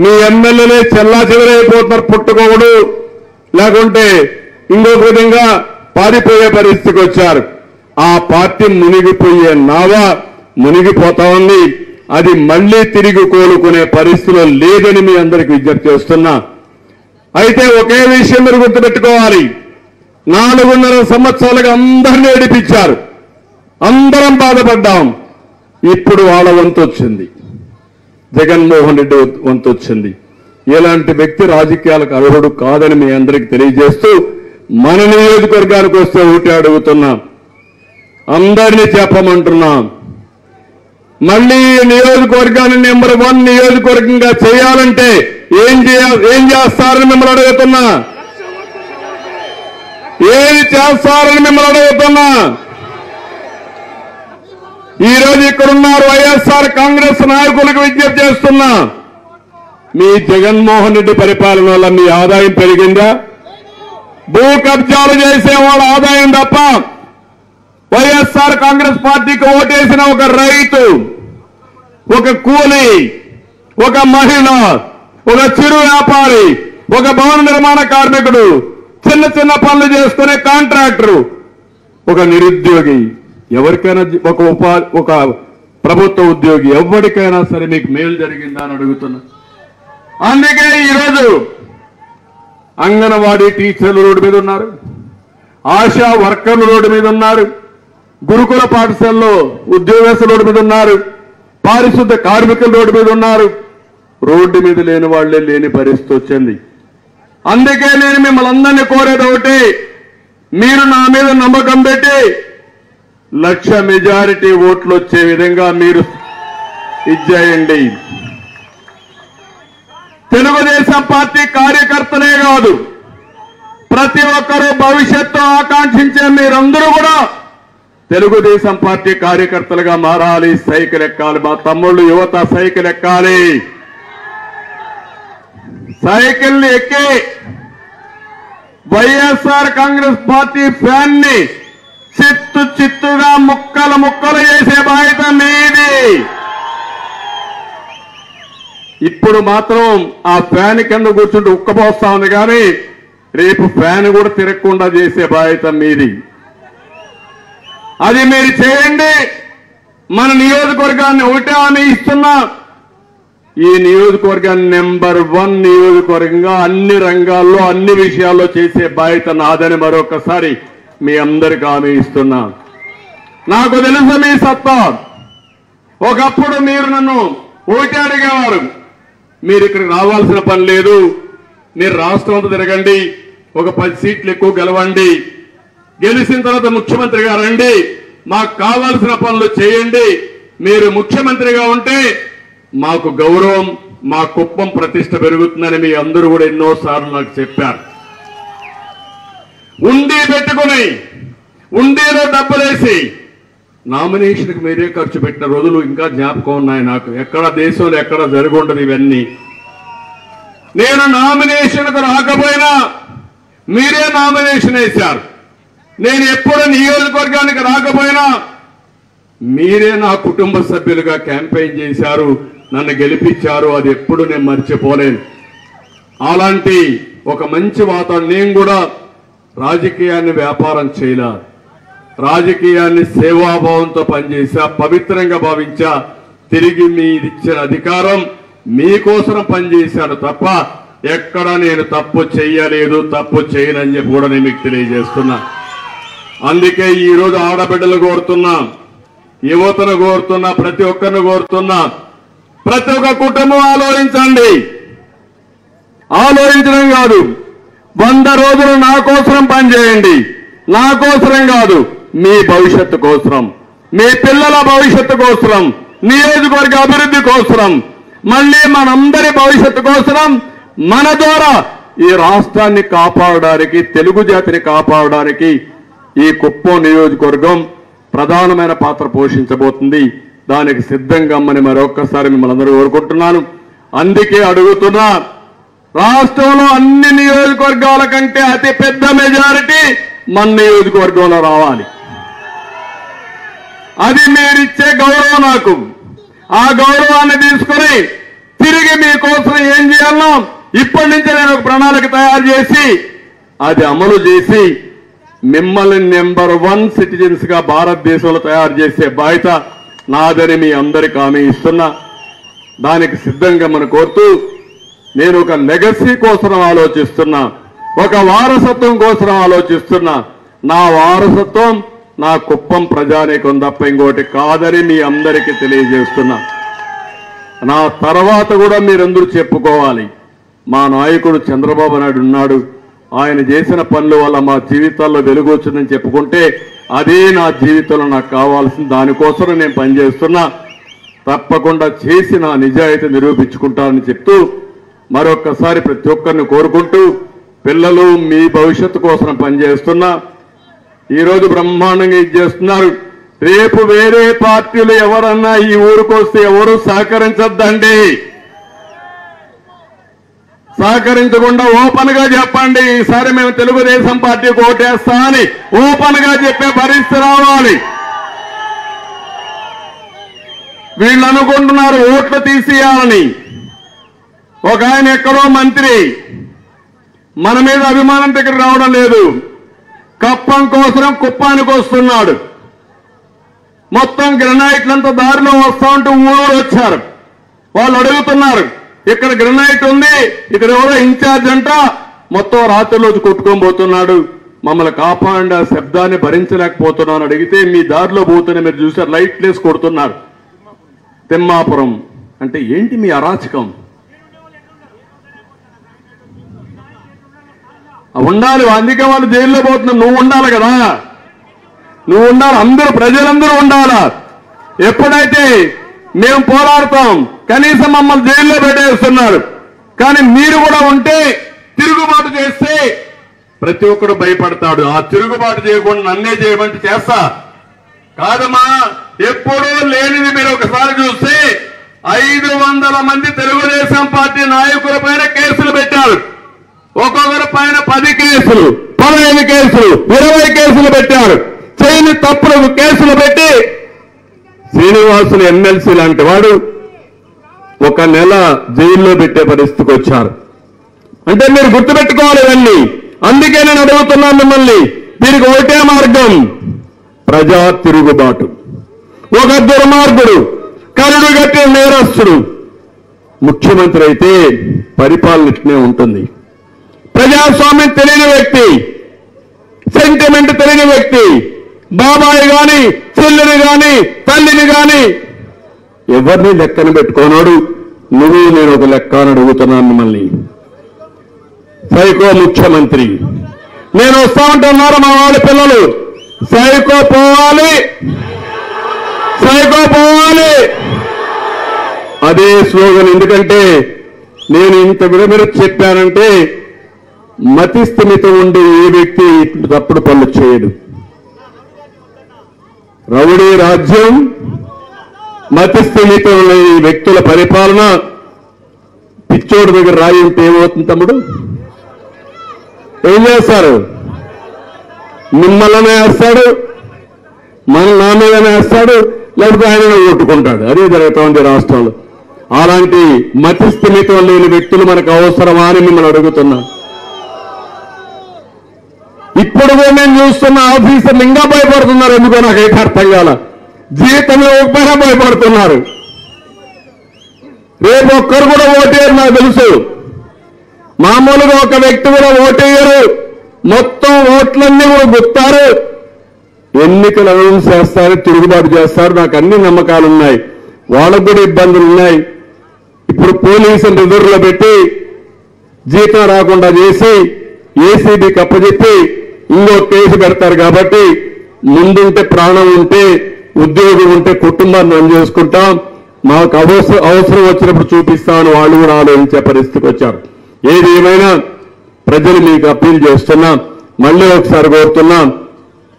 S1: మీ ఎమ్మెల్యేలే చెల్లాచెదరైపోతున్నారు, పుట్టుకోవడు లేకుంటే ఇంకొక విధంగా పారిపోయే పరిస్థితికి వచ్చారు. ఆ పార్టీ మునిగిపోయే నావ మునిగిపోతా ఉంది. అది మళ్లీ తిరిగి కోలుకునే పరిస్థితిలో లేదని మీ అందరికి విజ్ఞప్తి చేస్తున్నా. అయితే ఒకే విషయం మీరు గుర్తుపెట్టుకోవాలి, 4.5 సంవత్సరాలుగా అందరినీ ఏడిపించారు, అందరం బాధపడ్డాం. ఇప్పుడు వాళ్ళ వంతు వచ్చింది, జగన్మోహన్ రెడ్డి వంతు వచ్చింది. ఇలాంటి వ్యక్తి రాజకీయాలకు అర్హుడు కాదని మీ అందరికి తెలియజేస్తూ మన నియోజకవర్గానికి వస్తే ఒకటి అడుగుతున్నాం, అందరినీ చెప్పమంటున్నాం. మళ్ళీ నియోజకవర్గాన్ని నెంబర్ 1 నియోజకవర్గంగా చేయాలంటే ఏం చేస్తారని మిమ్మల్ని అడుగుతున్నా, ఏది చేస్తారని మిమ్మల్ని అడుగుతున్నా. ఈ రోజు ఇక్కడున్నారు వైఎస్ఆర్ కాంగ్రెస్ నాయకులకు విజ్ఞప్తి చేస్తున్నా, మీ జగన్మోహన్ రెడ్డి పరిపాలన వల్ల మీ ఆదాయం పెరిగిందా? భూ కబ్జాలు చేసేవాళ్ళ ఆదాయం తప్ప వైఎస్ఆర్ కాంగ్రెస్ పార్టీకి ఓటేసిన ఒక రైతు, ఒక కూలి, ఒక మహిళ, ఒక చిరు వ్యాపారి, ఒక భవన నిర్మాణ కార్మికుడు, చిన్న చిన్న పనులు చేసుకునే కాంట్రాక్టరు, ఒక నిరుద్యోగి, ఎవరికైనా ఒక ప్రభుత్వ ఉద్యోగి, ఎవరికైనా సరే మీకు మేలు జరిగిందా అని అడుగుతున్నా. అందుకే ఈరోజు అంగన్వాడీ టీచర్లు రోడ్డు మీద ఉన్నారు, ఆశా వర్కర్లు రోడ్డు మీద ఉన్నారు, గురుకుల పాఠశాలలో ఉద్యోగస్తులు రోడ్డు మీద ఉన్నారు, పారిశుద్ధ కార్మికులు రోడ్డు మీద ఉన్నారు. రోడ్డు మీద లేని వాళ్లే లేని పరిస్థితి వచ్చింది. అందుకే నేను మిమ్మల్ని అందరినీ కోరేది ఒకటి, మీరు నా మీద నమ్మకం పెట్టి 1,00,000 మెజారిటీ ఓట్లు వచ్చే విధంగా మీరు ఇచ్చేయండి. తెలుగుదేశం పార్టీ కార్యకర్తలే కాదు, ప్రతి ఒక్కరూ భవిష్యత్తు ఆకాంక్షించే మీరందరూ కూడా తెలుగుదేశం పార్టీ కార్యకర్తలుగా మారాలి. సైకిల్ ఎక్కాలి, మా తమ్ముళ్ళు యువత సైకిల్ ఎక్కాలి. సైకిల్ ఎక్కి వైఎస్ఆర్ కాంగ్రెస్ పార్టీ ఫ్యాన్ ని చిత్తుగా ముక్కలు చేసే బాధ్యత మీది. ఇప్పుడు మాత్రం ఆ ఫ్యాన్ కింద కూర్చుంటూ ఉక్కపోస్తా ఉంది, కానీ రేపు ఫ్యాన్ కూడా తిరగకుండా చేసే బాధ్యత మీది. అది మీరు చేయండి. మన నియోజకవర్గాన్ని ఒకటే హామీ ఇస్తున్నా, ఈ నియోజకవర్గాన్ని నెంబర్ 1 నియోజకవర్గంగా అన్ని రంగాల్లో అన్ని విషయాల్లో చేసే బాధ్యత నాదని మరొకసారి మీ అందరికీ హామీ ఇస్తున్నా. నాకు తెలుసు మీ సత్తా. ఒకప్పుడు మీరు నన్ను ఒకటి అడిగేవారు, మీరు ఇక్కడికి రావాల్సిన పని లేదు, మీరు రాష్ట్రం అంతా తిరగండి, ఒక 10 సీట్లు ఎక్కువ గెలవండి, గెలిచిన తర్వాత ముఖ్యమంత్రిగా రండి, మాకు కావాల్సిన పనులు చేయండి, మీరు ముఖ్యమంత్రిగా ఉంటే మాకు గౌరవం, మా కుప్పం ప్రతిష్ట పెరుగుతుందని మీ అందరూ కూడా ఎన్నోసార్లు నాకు చెప్పారు. ఉండి పెట్టుకుని ఉండీలో డబ్బులేసి నామినేషన్కి మీరే ఖర్చు పెట్టిన రోజులు ఇంకా జ్ఞాపకం ఉన్నాయి నాకు. ఎక్కడ దేశంలో ఎక్కడ జరగundదు ఇవన్నీ. నేను నామినేషన్కు రాకపోయినా మీరే నామినేషన్ వేశారు. నేను ఎప్పుడు నియోజకవర్గానికి రాకపోయినా మీరే నా కుటుంబ సభ్యులుగా క్యాంపెయిన్ చేశారు, నన్ను గెలిపించారు. అది ఎప్పుడు నేను మర్చిపోలేను. అలాంటి ఒక మంచి వాతావరణం. నేను కూడా రాజకీయాన్ని వ్యాపారం చేయలా, రాజకీయాన్ని సేవాభావంతో పనిచేశా, పవిత్రంగా భావించా. తిరిగి మీరిచ్చిన అధికారం మీకోసం పనిచేశాను తప్ప ఎక్కడ నేను తప్పు చేయలేదు, తప్పు చేయనని చెప్పి కూడా నేను మీకు తెలియజేస్తున్నా. అందుకే ఈ రోజు ఆడబిడ్డలు కోరుతున్నా, యువతను కోరుతున్నా, ప్రతి ఒక్కరిని కోరుతున్నా, ప్రతి ఒక్క కుటుంబం ఆలోచించండి. ఆలోచించడం కాదు, 100 రోజులు నా కోసం పనిచేయండి. నా కోసరం కాదు, మీ భవిష్యత్తు కోసం, మీ పిల్లల భవిష్యత్తు కోసం, నియోజకవర్గ అభివృద్ధి కోసం, మళ్ళీ మనందరి భవిష్యత్తు కోసం, మన ద్వారా ఈ రాష్ట్రాన్ని కాపాడడానికి, తెలుగు జాతిని కాపాడడానికి ఈ కుప్పం నియోజకవర్గం ప్రధానమైన పాత్ర పోషించబోతుంది. దానికి సిద్ధంగా మరొక్కసారి మిమ్మల్ని అందరూ కోరుకుంటున్నాను. అందుకే అడుగుతున్నా, రాష్ట్రంలో అన్ని నియోజకవర్గాల కంటే అతి పెద్ద మెజారిటీ మన నియోజకవర్గంలో రావాలి. అది మీరిచ్చే గౌరవం నాకు. ఆ గౌరవాన్ని తీసుకుని తిరిగి మీకోసం ఏం చేయాలో ఇప్పటి నుంచి నేను ఒక ప్రణాళిక తయారు చేసి అది అమలు చేసి మిమ్మల్ని నెంబర్ 1 సిటిజన్స్ గా భారతదేశంలో తయారు చేసే బాధ్యత నాదని మీ అందరికీ హామీ ఇస్తున్నా. దానికి సిద్ధంగా మనం కోరుతూ, నేను ఒక లెగసీ కోసం ఆలోచిస్తున్నా, ఒక వారసత్వం కోసం ఆలోచిస్తున్నా. నా వారసత్వం నా కుప్పం ప్రజానీకం తప్ప ఇంకోటి కాదని మీ అందరికీ తెలియజేస్తున్నా. నా తర్వాత కూడా మీరందరూ చెప్పుకోవాలి, మా నాయకుడు చంద్రబాబు నాయుడు ఉన్నాడు, ఆయన చేసిన పనుల వల్ల మా జీవితాల్లో వెలుగు వచ్చిందని చెప్పుకుంటే అదే నా జీవితంలో నాకు కావాల్సింది. దానికోసం నేను పనిచేస్తున్నా. తప్పకుండా చేసి నా నిజాయితీ నిరూపించుకుంటానని చెప్తూ మరొక్కసారి ప్రతి ఒక్కరిని కోరుకుంటూ, పిల్లలు మీ భవిష్యత్తు కోసం పనిచేస్తున్నా. ఈరోజు బ్రహ్మాండంగా ఇది చేస్తున్నారు. రేపు వేరే పార్టీలు ఎవరన్నా ఈ ఊరికొస్తే ఎవరు సహకరించద్దండి. సహకరించకుండా ఓపెన్ గా చెప్పండి, ఈసారి మేము తెలుగుదేశం పార్టీకి ఓటేస్తా అని ఓపెన్ గా చెప్పే పరిస్థితి రావాలి. వీళ్ళు అనుకుంటున్నారు ఓట్లు తీసేయాలని. ఒక ఆయన ఎక్కడో మంత్రి మన మీద అభిమానం దగ్గర రావడం లేదు, కప్పం కోసం కుప్పానికి వస్తున్నాడు. మొత్తం గ్రెనైట్లంతా దారిలో వస్తా ఉంటూ ఊరు వచ్చారు. వాళ్ళు అడుగుతున్నారు, ఇక్కడ గ్రెనైట్ ఉంది, ఇక్కడ ఎవరో ఇన్ఛార్జ్ అంట, మొత్తం రాత్రిలోకి కొట్టుకొని పోతున్నాడు, మమ్మల్ని కాపాడండి, ఆ శబ్దాన్ని భరించలేకపోతున్నాను అడిగితే మీ దారిలో పోతూనే మీరు చూసారు లైట్లేసి కొడుతున్నారు. తిమ్మాపురం అంటే ఏంటి మీ అరాచకం? ఉండాలి, అందుకే వాళ్ళు జైల్లో పోతున్నారు. నువ్వు ఉండాలి కదా, నువ్వు ఉండాలి, అందరూ ప్రజలందరూ ఉండాలా. ఎప్పుడైతే మేము పోరాడతాం కనీసం మమ్మల్ని జైల్లో పెట్టేస్తున్నారు, కానీ మీరు కూడా ఉంటే తిరుగుబాటు చేస్తే ప్రతి ఒక్కడు భయపడతాడు. ఆ తిరుగుబాటు చేయకుండా నన్నే చేయమంటే చేస్తా కాదమ్మా. ఎప్పుడూ లేనిది మీరు ఒకసారి చూస్తే 500 మంది తెలుగుదేశం పార్టీ నాయకుల పైన కేసులు పెట్టారు. ఒక్కొక్కరి పైన 10 కేసులు, 15 కేసులు, 20 కేసులు పెట్టారు. చేయని తప్పుడు కేసులు పెట్టి శ్రీనివాసులు ఎమ్మెల్సీ లాంటి వాడు 1 నెల జైల్లో పెట్టే పరిస్థితికి వచ్చారు. అంటే మీరు గుర్తుపెట్టుకోవాలి ఇవన్నీ. అందుకే నేను అడుగుతున్నాను మిమ్మల్ని, దీనికి ఒకటే మార్గం, ప్రజా తిరుగుబాటు. ఒక దుర్మార్గుడు, కరుడు గట్టిన నేరస్తుడు ముఖ్యమంత్రి అయితే పరిపాలన ఇట్నే ఉంటుంది. ప్రజాస్వామ్యం తెలియని వ్యక్తి, సెంటిమెంట్ తెలియని వ్యక్తి, బాబాయి గాని చెల్లిని గాని తల్లిని గాని ఎవరిని లెక్కన పెట్టుకోనాడు. నువ్వు నేను ఒక లెక్క అని అడుగుతున్నాను మిమ్మల్ని. సైకో ముఖ్యమంత్రి. నేను వస్తా ఉంటున్నారు మా వాళ్ళ పిల్లలు, సైకో పోవాలి, సైకో పోవాలి, అదే స్లోగన్. ఎందుకంటే నేను ఇంత విడమిడ చెప్పానంటే మతి స్థిమితం ఉండే ఏ వ్యక్తి తప్పుడు పనులు చేయడు. రౌడీ రాజ్యం, మతి స్థిమితం లేని వ్యక్తుల పరిపాలన. పిచ్చోడు దగ్గర రాయి ఉంటే ఏమవుతుంది తమ్ముడు? ఏం చేస్తారు? మిమ్మల్ని వేస్తాడు, నా మీదనే వేస్తాడు, లేకపోతే ఆయన కొట్టుకుంటాడు. అదే జరుగుతోంది రాష్ట్రంలో. అలాంటి మతి స్థిమితం లేని వ్యక్తులు మనకు అవసరమా అని మిమ్మల్ని అడుగుతున్నా. ఇప్పుడు కూడా నేను చూస్తున్న ఆఫీసర్లు ఇంకా భయపడుతున్నారు. ఎందుకో నాకైతే అర్థం కాల. జీవితంలో ఒక్కగా భయపడుతున్నారు. రేపు ఒక్కరు కూడా ఓటేయరు నాకు తెలుసు. మామూలుగా ఒక వ్యక్తి కూడా ఓటేయరు, మొత్తం ఓట్లన్నీ కూడా గుర్తారు. ఎన్నికలు అనౌన్స్ చేస్తారు, తిరుగుబాటు చేస్తారు. నాకు అన్ని నమ్మకాలు ఉన్నాయి. వాళ్ళకు కూడా ఇబ్బందులు ఉన్నాయి. ఇప్పుడు పోలీసులు రిజర్వ్లో పెట్టి జీతం రాకుండా చేసి ఏసీబీకి అప్పచెప్పి ఇంకో కేసు పెడతారు. కాబట్టి ముందుంటే ప్రాణం ఉంటే, ఉద్యోగం ఉంటే కుటుంబాన్ని రన్ చేసుకుంటాం, మాకు అవసరం వచ్చినప్పుడు చూపిస్తామని వాళ్ళు కూడా ఆలోచించే పరిస్థితికి వచ్చారు. ఏది ఏమైనా ప్రజలు మీకు అప్పీల్ చేస్తున్నా, మళ్ళీ ఒకసారి కోరుతున్నాం,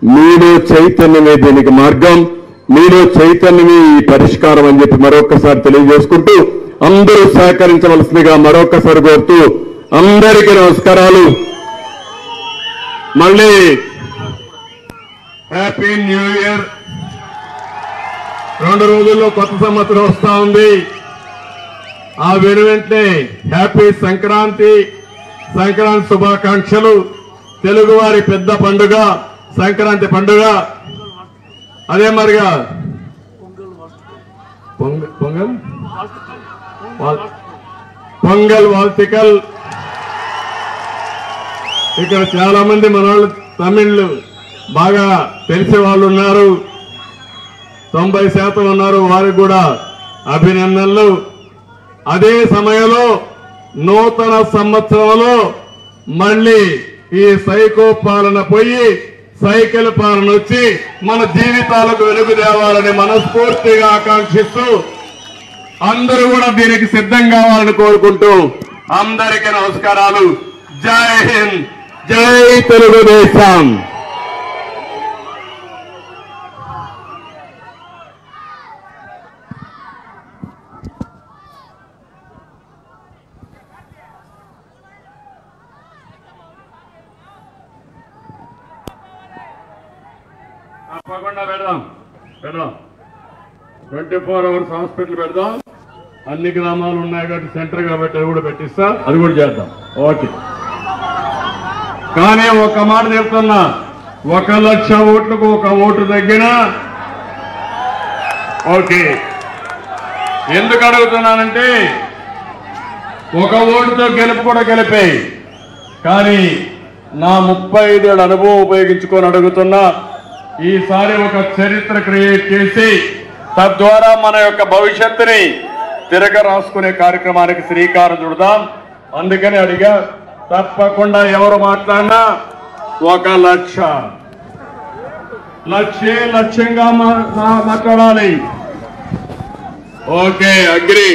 S1: మీలో చైతన్యమే దీనికి మార్గం, మీలో చైతన్యమే ఈ పరిష్కారం అని చెప్పి మరొకసారి తెలియజేసుకుంటూ అందరూ సహకరించవలసిందిగా మరొకసారి కోరుతూ అందరికీ నమస్కారాలు. మళ్ళీ హ్యాపీ న్యూ ఇయర్. 2 రోజుల్లో కొత్త సంవత్సరం వస్తా ఉంది. ఆ వెనువెంటనే హ్యాపీ సంక్రాంతి, సంక్రాంతి శుభాకాంక్షలు. తెలుగువారి పెద్ద పండుగ సంక్రాంతి పండుగ. అదే మరిగా పొంగల్ వాల్తికల్. ఇక్కడ చాలా మంది మన వాళ్ళు తమిళ్లు బాగా తెలిసే వాళ్ళు ఉన్నారు, 90% ఉన్నారు. వారికి కూడా అభినందనలు. అదే సమయంలో నూతన సంవత్సరంలో మళ్ళీ ఈ సైకో పాలన పోయి సైకిల్ పాలన వచ్చి మన జీవితాలకు వెలుగు తేవాలని మనస్ఫూర్తిగా ఆకాంక్షిస్తూ అందరూ కూడా దీనికి సిద్ధం కావాలని కోరుకుంటూ అందరికీ నమస్కారాలు. జై హింద్, జై తెలుగుదేశం. తప్పకుండా పెడదాం 24 hours హాస్పిటల్ పెడదాం. అన్ని గ్రామాలు ఉన్నాయి కాబట్టి సెంటర్ కాబట్టి అది కూడా పెట్టిస్తా, అది కూడా చేద్దాం. ఓకే. కానీ ఒక మాట చెప్తున్నా, 1,00,000 ఓట్లకు 1 ఓటు తగ్గినా ఓకే. ఎందుకు అడుగుతున్నానంటే 1 ఓటుతో గెలుపు కూడా గెలిపాయి. కానీ నా 35 ఏళ్ళ అనుభవం ఉపయోగించుకొని అడుగుతున్నా, ఈసారి ఒక చరిత్ర క్రియేట్ చేసి తద్వారా మన యొక్క భవిష్యత్తుని తిరగ రాసుకునే కార్యక్రమానికి శ్రీకారం చుడదాం. అందుకని అడిగా, తప్పకుండా ఎవరు మాట్లాడినా 1,00,000 లక్ష్యంగా మాట్లాడాలి. Okay, agri.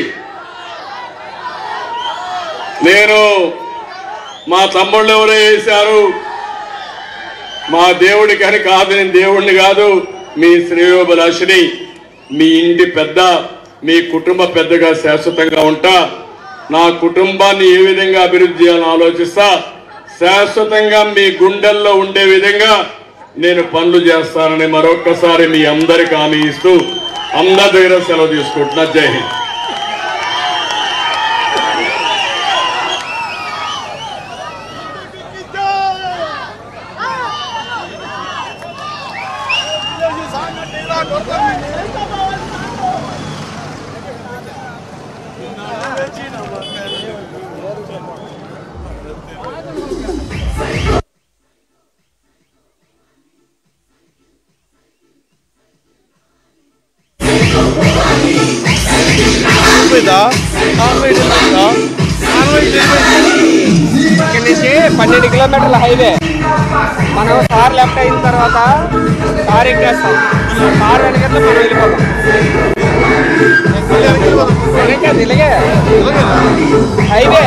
S1: నేను మా తమ్ముళ్ళు ఎవరో వేశారు, మా దేవుడికి అని కాదు, నేను దేవుడిని కాదు, మీ శ్రేయోభిలాషిని, మీ ఇంటి పెద్ద, మీ కుటుంబ పెద్దగా శాశ్వతంగా ఉంటా. నా కుటుంబాన్ని ఏ విధంగా అభివృద్ధి చేయాలని ఆలోచిస్తా, శాశ్వతంగా మీ గుండెల్లో ఉండే విధంగా నేను పనులు చేస్తానని మరొక్కసారి మీ అందరికి హామీ ఇస్తూ అందరి దగ్గర సెలవు తీసుకుంటున్నా. జై హింద్.
S4: ఇక్కడి నుంచి 12 కిలోమీటర్ల హైవే. మనం కార్ లెఫ్ట్ అయిన తర్వాత కార్ ఎక్కేస్తాం, కార్ వెనకట్లో మనం వెళ్ళిపోతాం. ఇలాగే హైవే.